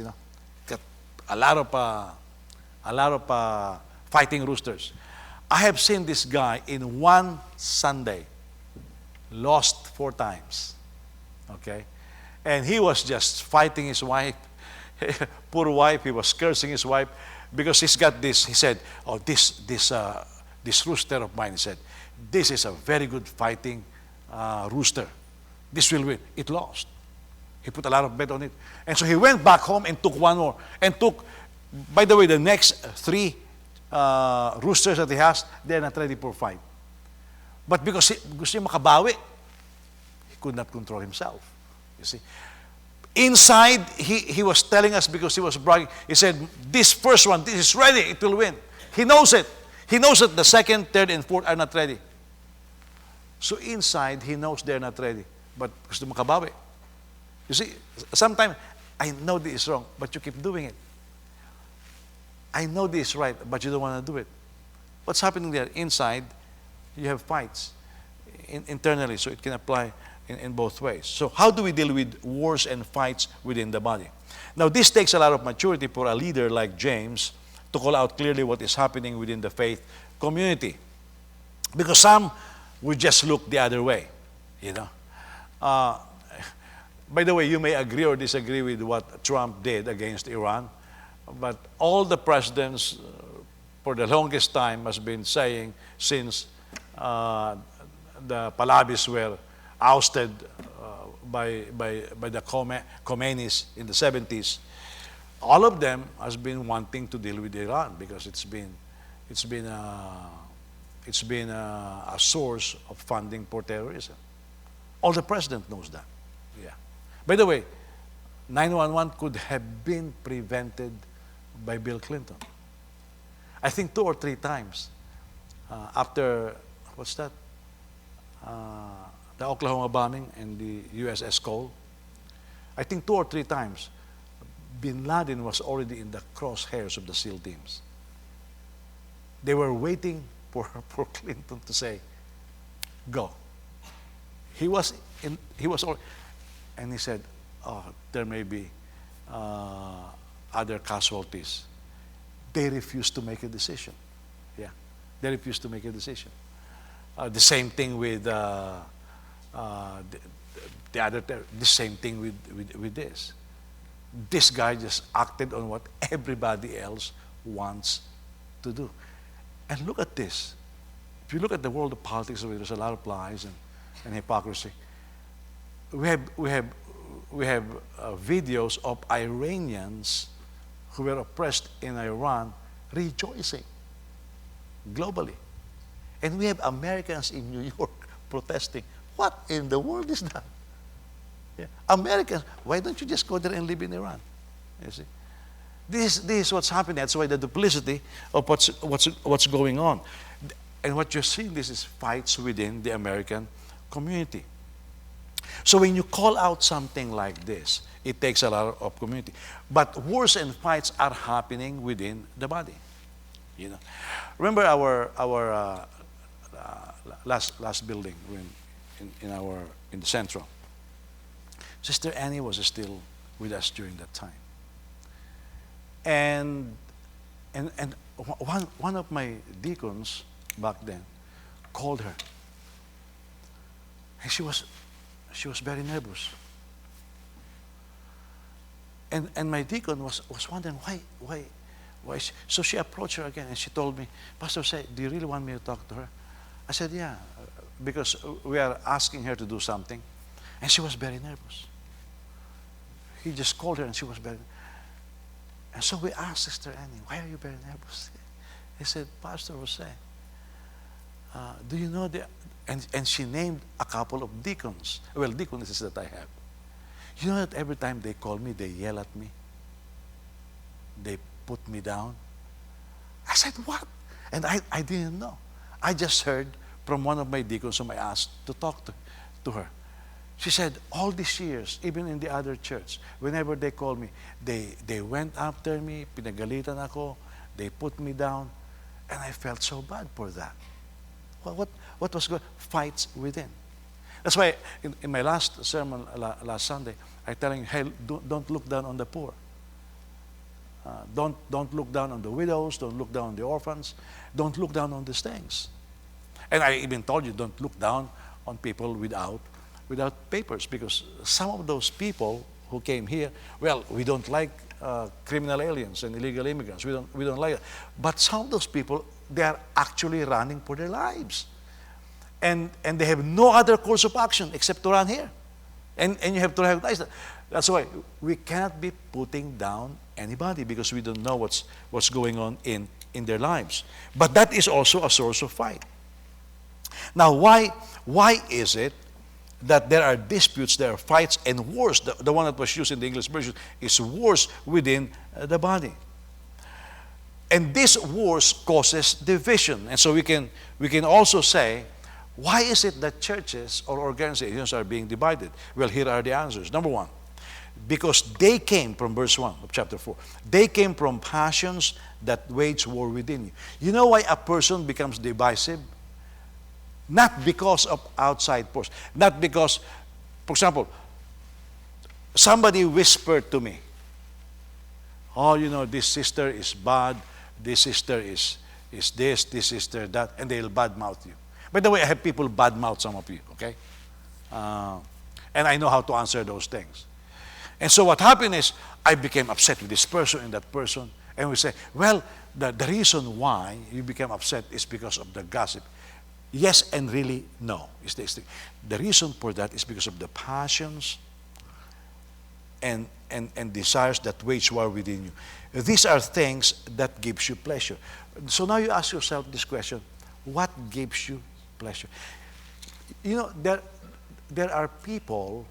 Got a lot of fighting roosters. I have seen this guy in one Sunday lost 4 times. Okay, and he was just fighting his wife. Poor wife. He was cursing his wife because he's got this. He said, "Oh, this rooster of mine." He said, "This is a very good fighting rooster. This will win." It lost. He put a lot of bet on it. And so he went back home and took one more. And took, by the way, the next 3 roosters that he has, they're not ready for fight. But because gusto niya makabawi, he could not control himself. You see? Inside, he was telling us, because he was bragging, he said, this first one, this is ready, it will win. He knows it. He knows that the second, third, and fourth are not ready. So inside, he knows they're not ready. But gusto makabawi. You see, sometimes, I know this is wrong, but you keep doing it. I know this is right, but you don't want to do it. What's happening there? Inside, you have fights internally, so it can apply in both ways. So how do we deal with wars and fights within the body? Now, this takes a lot of maturity for a leader like James to call out clearly what is happening within the faith community. Because some would just look the other way, By the way, you may agree or disagree with what Trump did against Iran, but all the presidents for the longest time has been saying, since the Pahlavis were ousted by the Khomeinis in the 70s, all of them has been wanting to deal with Iran because it's been a source of funding for terrorism. All the president knows that. Yeah. By the way, 9/11 could have been prevented by Bill Clinton. I think 2 or 3 times after the Oklahoma bombing and the USS Cole. I think 2 or 3 times, Bin Laden was already in the crosshairs of the SEAL teams. They were waiting for Clinton to say, "Go." He was already, and he said, "Oh, there may be other casualties." They refused to make a decision. Yeah, they refused to make a decision. The same thing with the same thing with this. This guy just acted on what everybody else wants to do. And look at this. If you look at the world of politics, there's a lot of lies and hypocrisy. We have videos of Iranians who were oppressed in Iran rejoicing globally. And we have Americans in New York protesting. What in the world is that? Yeah. Americans, why don't you just go there and live in Iran? You see? This is what's happening. That's why the duplicity of what's going on. And what you're seeing, this is fights within the American community. So when you call out something like this, it takes a lot of community. But wars and fights are happening within the body. Remember our last building in the Central. Sister Annie was still with us during that time. And one of my deacons back then called her. And she was very nervous. And my deacon was wondering why so she approached her again and she told me, Pastor said, do you really want me to talk to her? I said, yeah, because we are asking her to do something. And she was very nervous. He just called her and she was very. And so we asked Sister Annie, why are you very nervous? He said, Pastor Jose, do you know and she named a couple of deacons. Well, deaconesses that I have. You know that every time they call me, they yell at me. They put me down. I said, what? And I didn't know. I just heard from one of my deacons whom I asked to talk to her. She said, all these years, even in the other church, whenever they called me, they went after me, pinagalitan ako, they put me down, and I felt so bad for that. Well, what was good? Fights within. That's why in my last sermon last Sunday, I tell him, hey, don't look down on the poor. Don't look down on the widows. Don't look down on the orphans. Don't look down on these things. And I even told you, don't look down on people without papers, because some of those people who came here, well, we don't like criminal aliens and illegal immigrants. We don't like it. But some of those people, they are actually running for their lives. And they have no other course of action except to run here. And you have to recognize that. That's why we cannot be putting down anybody, because we don't know what's going on in their lives. But that is also a source of fight. Now, why is it that there are disputes, there are fights, and wars? The one that was used in the English version is wars within the body. And this wars causes division. And so we can also say, why is it that churches or organizations are being divided? Well, here are the answers. Number one, because they came from verse 1 of chapter 4. They came from passions that wage war within you. You know why a person becomes divisive? Not because of outside force. Not because, for example, somebody whispered to me, oh, you know, this sister is bad, this sister is this sister that, and they'll badmouth you. By the way, I have people badmouth some of you, okay? And I know how to answer those things. And so what happened is, I became upset with this person and that person. And we say, well, the reason why you became upset is because of the gossip. Yes and really no. Is this thing. The reason for that is because of the passions and desires that wage war within you. These are things that gives you pleasure. So now you ask yourself this question, what gives you pleasure? You know, there are people,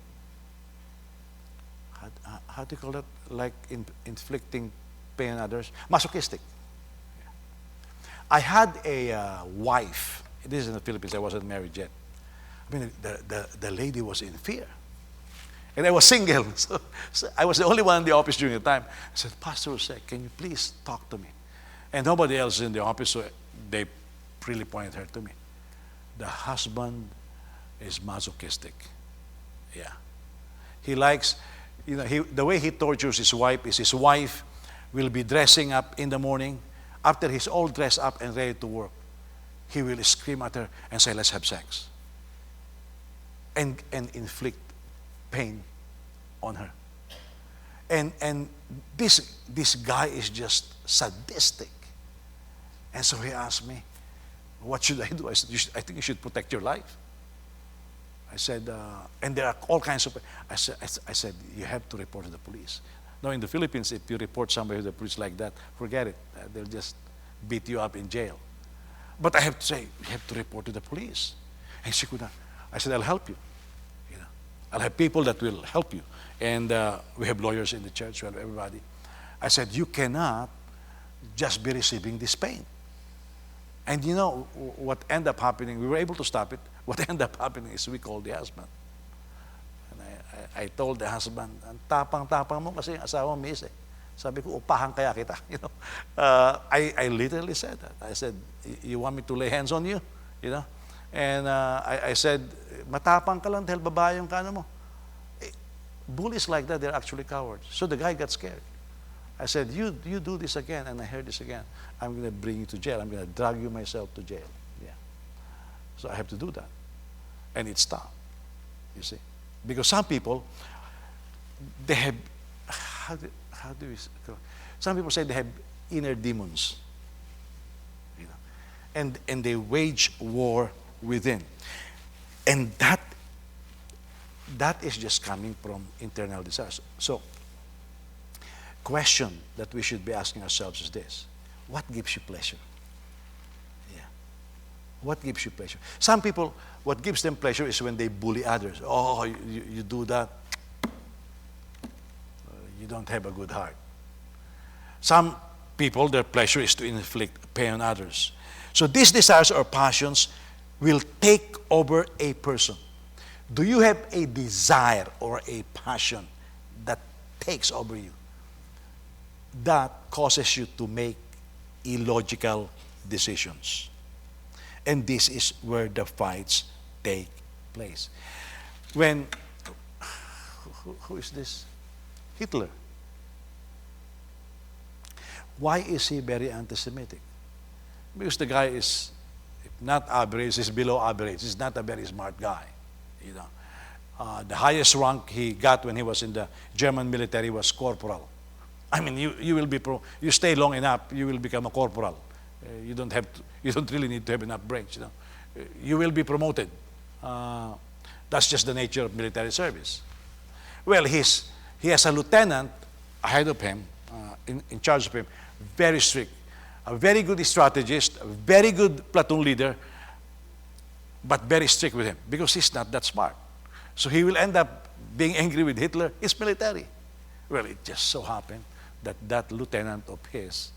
how do you call that? Like inflicting pain on others. Masochistic. I had a wife. This is in the Philippines. I wasn't married yet. I mean, the lady was in fear. And I was single. So I was the only one in the office during the time. I said, Pastor Jose, can you please talk to me? And nobody else in the office, so they really pointed her to me. The husband is masochistic. Yeah. He likes, you know, the way he tortures his wife is his wife will be dressing up in the morning. After he's all dressed up and ready to work, he will scream at her and say, let's have sex. And inflict pain on her. And this guy is just sadistic. And so he asked me, what should I do? I said, I think you should protect your life. I said, and there are all kinds of, I said, you have to report to the police. Now in the Philippines, if you report somebody to the police like that, forget it. They'll just beat you up in jail. But I have to say, you have to report to the police. And she could not. I said, I'll help you. You know, I'll have people that will help you. And we have lawyers in the church, we have everybody. I said, you cannot just be receiving this pain. And you know what ended up happening? We were able to stop it. What ended up happening is we called the husband. And I told the husband, ang tapang-tapang mo kasi asawa mo miss eh. Sabi ko, upahan kaya kita. You know, I literally said that. I said, you want me to lay hands on you? You know? And I said, matapang ka lang dahil babae yung kano mo. Bullies like that, they're actually cowards. So the guy got scared. I said, you do this again, and I heard this again, I'm going to bring you to jail. I'm going to drag you myself to jail. Yeah. So I have to do that. And it stopped, you see. Because some people, they have, how do we, some people say they have inner demons. You know, and they wage war within. And that is just coming from internal desires. So, question that we should be asking ourselves is this: what gives you pleasure? Yeah. What gives you pleasure? Some people, what gives them pleasure is when they bully others. Oh, you do that, you don't have a good heart. Some people, their pleasure is to inflict pain on others. So these desires or passions will take over a person. Do you have a desire or a passion that takes over you, that causes you to make illogical decisions? And this is where the fights take place. When, who is this? Hitler. Why is he very anti-Semitic? Because the guy is, if not average, is below average. He's not a very smart guy. You know, the highest rank he got when he was in the German military was corporal. I mean, you will be you stay long enough, you will become a corporal. You don't really need to have enough brains. You know, you will be promoted. That's just the nature of military service. Well, he has a lieutenant ahead of him, in charge of him, very strict, a very good strategist, a very good platoon leader, but very strict with him because he's not that smart. So he will end up being angry with Hitler. It's military. Well, it just so happened that lieutenant of his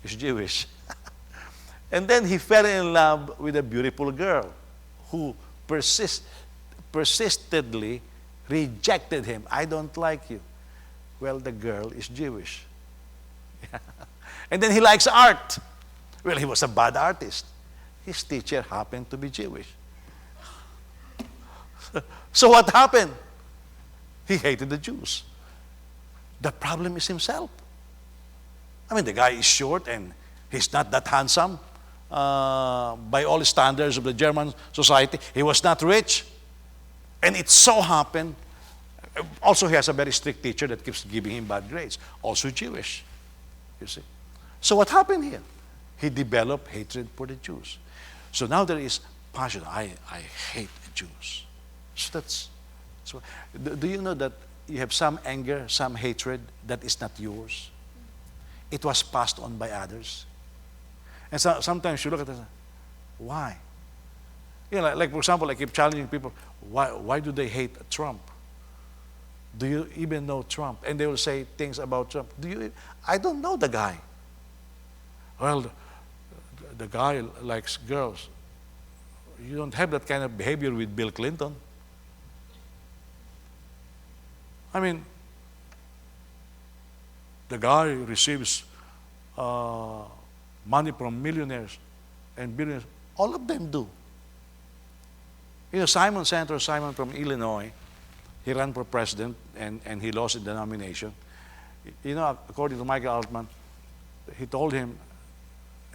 is Jewish. And then he fell in love with a beautiful girl who persistently rejected him. I don't like you. Well, the girl is Jewish. And then he likes art. Well, he was a bad artist. His teacher happened to be Jewish. So what happened? He hated the Jews. The problem is himself. I mean, the guy is short and he's not that handsome. By all standards of the German society, he was not rich. And it so happened, also he has a very strict teacher that keeps giving him bad grades, also Jewish, you see. So what happened here? He developed hatred for the Jews. So now there is passion. I hate the Jews. So do you know that you have some anger, some hatred that is not yours? It was passed on by others. And so, sometimes you look at it, why? You know, like for example, I keep challenging people, why do they hate Trump? Do you even know Trump? And they will say things about Trump. I don't know the guy. Well, the guy likes girls. You don't have that kind of behavior with Bill Clinton. I mean, the guy receives money from millionaires and billionaires. All of them do. You know, Simon from Illinois, he ran for president and he lost in the nomination. You know, according to Michael Altman, he told him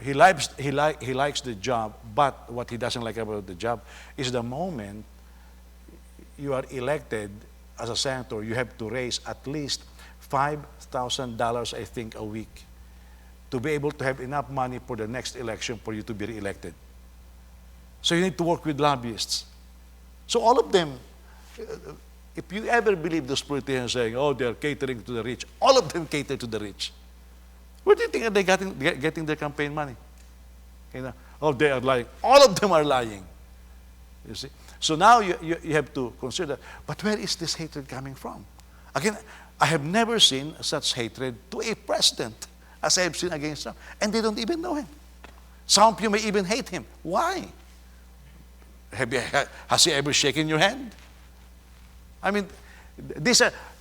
he likes the job, but what he doesn't like about the job is the moment you are elected as a senator, you have to raise at least $5,000, I think, a week to be able to have enough money for the next election for you to be reelected. So you need to work with lobbyists. So all of them, if you ever believe those politicians saying, oh, they're catering to the rich, all of them cater to the rich. Where do you think are they getting their campaign money? You know, oh, they are lying. All of them are lying. You see? So now you have to consider, but where is this hatred coming from? Again, I have never seen such hatred to a president as I have seen against Trump. And they don't even know him. Some of you may even hate him. Why? Has he ever shaken your hand? I mean,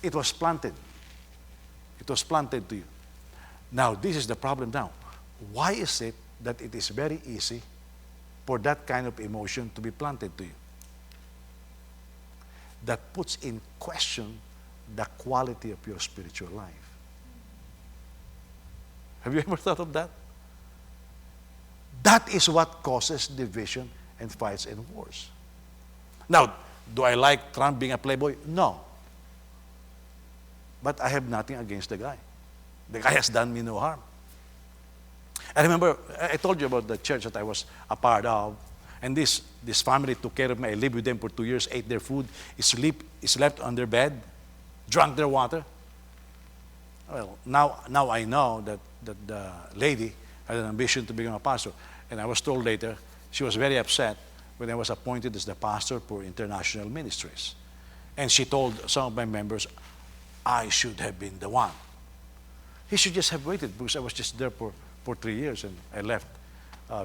it was planted. It was planted to you. Now, this is the problem now. Why is it that it is very easy for that kind of emotion to be planted to you? That puts in question the quality of your spiritual life. Have you ever thought of that? That is what causes division and fights and wars. Now, do I like Trump being a playboy? No. But I have nothing against the guy. The guy has done me no harm. I remember, I told you about the church that I was a part of, and this family took care of me. I lived with them for 2 years, ate their food, slept on their bed, drank their water. Well, now I know that the lady had an ambition to become a pastor. And I was told later, she was very upset when I was appointed as the pastor for international ministries. And she told some of my members, I should have been the one. He should just have waited, because I was just there for 3 years and I left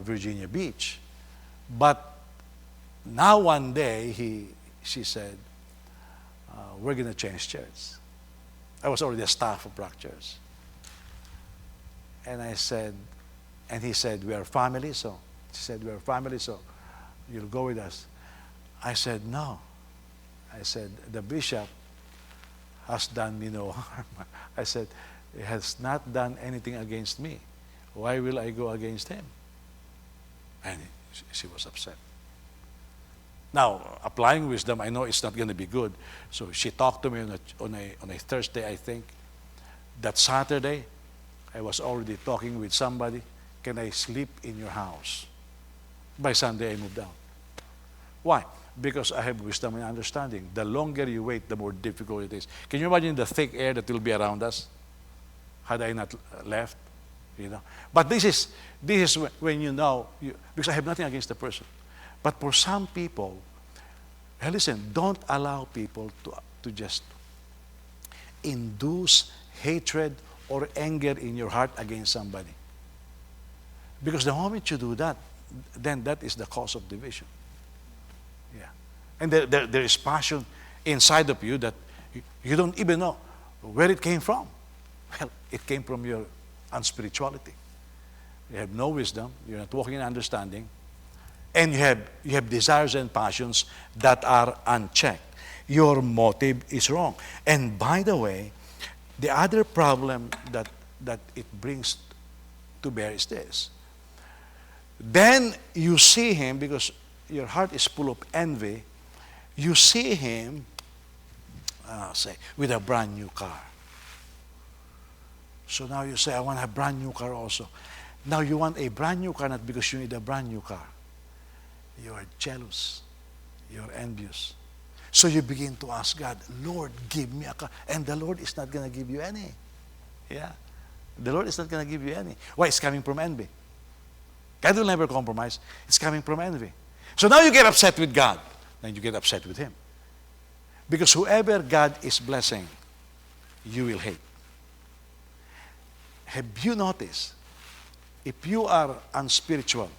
Virginia Beach. But now one day, she said, we're going to change church. I was already a staff of Rock Church. And I said, and he said, we are family, so she said, we are family, so you'll go with us. I said, no. I said, the bishop has done me no harm. I said, he has not done anything against me. Why will I go against him? And she was upset. Now, applying wisdom, I know it's not going to be good. So she talked to me on a Thursday, I think. That Saturday, I was already talking with somebody. Can I sleep in your house? By Sunday, I moved out. Why? Because I have wisdom and understanding. The longer you wait, the more difficult it is. Can you imagine the thick air that will be around us? Had I not left, you know. But this is when you know, because I have nothing against the person. But for some people, hey, listen, don't allow people to just induce hatred or anger in your heart against somebody. Because the moment you do that, then that is the cause of division. Yeah. And there is passion inside of you that you don't even know where it came from. Well, it came from your unspirituality. You have no wisdom, you're not walking in understanding, and you have desires and passions that are unchecked. Your motive is wrong. And by the way, the other problem that it brings to bear is this. Then you see him, because your heart is full of envy, you see him, say, with a brand new car. So now you say, I want a brand new car also. Now you want a brand new car not because you need a brand new car. You are jealous. You are envious. So you begin to ask God, Lord, give me a car. And the Lord is not going to give you any. Yeah. The Lord is not going to give you any. Why? It's coming from envy. God will never compromise. It's coming from envy. So now you get upset with God. Then you get upset with Him. Because whoever God is blessing, you will hate. Have you noticed, if you are unspiritual,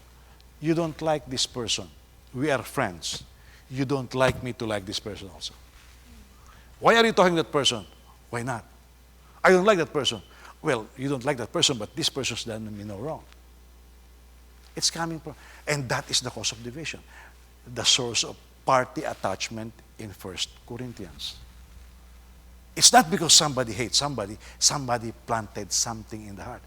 you don't like this person, we are friends, you don't like me to like this person also. Why are you talking to that person? Why not? I don't like that person. Well, you don't like that person, but this person's done me no wrong. It's coming from, and that is the cause of division. The source of party attachment in 1 Corinthians. It's not because somebody hates somebody planted something in the heart.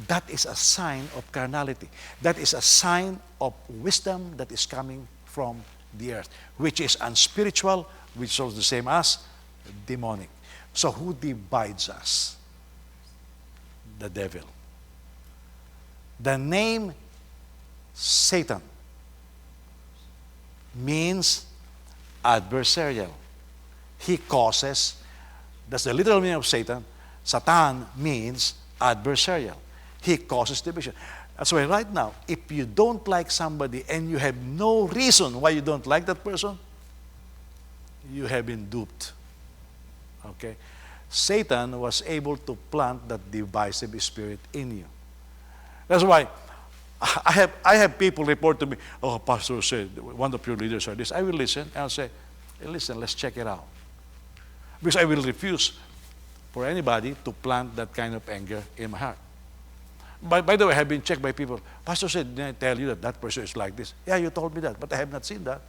That is a sign of carnality. That is a sign of wisdom that is coming from the earth, which is unspiritual, which is the same as demonic. So who divides us? The devil. The name Satan means adversarial. He causes. That's the literal meaning of Satan. Satan means adversarial. He causes division. That's why right now, if you don't like somebody and you have no reason why you don't like that person, you have been duped. Okay? Satan was able to plant that divisive spirit in you. That's why I have people report to me, oh, Pastor said, one of your leaders are this. I will listen, and I'll say, hey, listen, let's check it out. Because I will refuse for anybody to plant that kind of anger in my heart. By the way, I have been checked by people. Pastor said, didn't I tell you that that person is like this? Yeah, you told me that, but I have not seen that.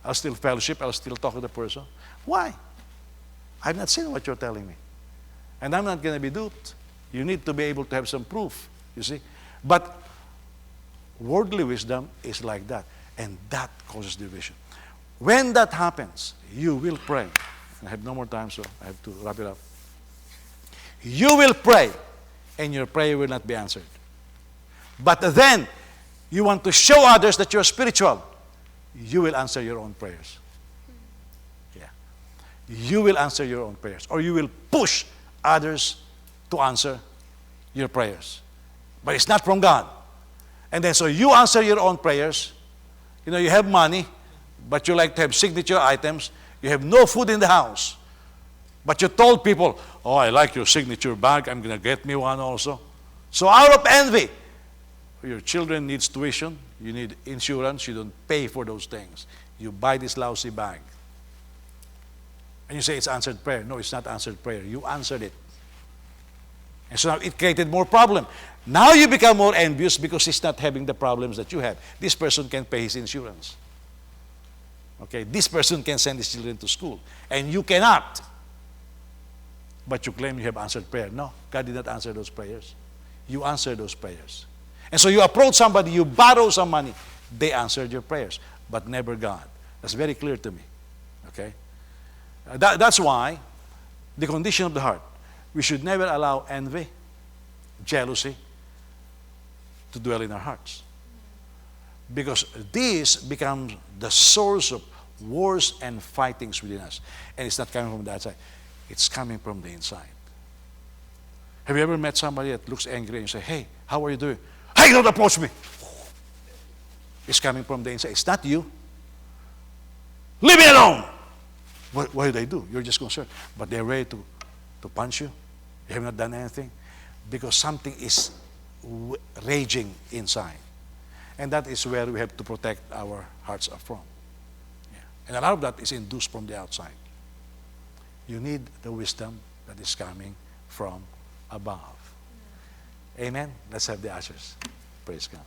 I'll still fellowship, I'll still talk to the person. Why? I have not seen what you're telling me. And I'm not going to be duped. You need to be able to have some proof, you see. But worldly wisdom is like that, and that causes division. When that happens, you will pray. I have no more time, so I have to wrap it up. You will pray, and your prayer will not be answered. But then, you want to show others that you're spiritual, you will answer your own prayers. Yeah. You will answer your own prayers, or you will push others to answer your prayers. But it's not from God. And then, so you answer your own prayers. You know, you have money, but you like to have signature items. You have no food in the house. But you told people, oh, I like your signature bag. I'm going to get me one also. So out of envy, your children needs tuition. You need insurance. You don't pay for those things. You buy this lousy bag. And you say it's answered prayer. No, it's not answered prayer. You answered it. And so now it created more problem. Now you become more envious because he's not having the problems that you have. This person can pay his insurance. Okay, this person can send his children to school. And you cannot. But you claim you have answered prayer. No, God did not answer those prayers. You answered those prayers. And so you approach somebody, you borrow some money. They answered your prayers, but never God. That's very clear to me. Okay? That's why the condition of the heart, we should never allow envy, jealousy to dwell in our hearts. Because this becomes the source of wars and fightings within us. And it's not coming from the outside. It's coming from the inside. Have you ever met somebody that looks angry and you say, hey, how are you doing? Hey, don't approach me. It's coming from the inside. It's not you. Leave me alone. What do they do? You're just concerned. But they're ready to punch you. You have not done anything. Because something is raging inside. And that is where we have to protect our hearts from. Yeah. And a lot of that is induced from the outside. You need the wisdom that is coming from above. Amen? Let's have the ushers. Praise God.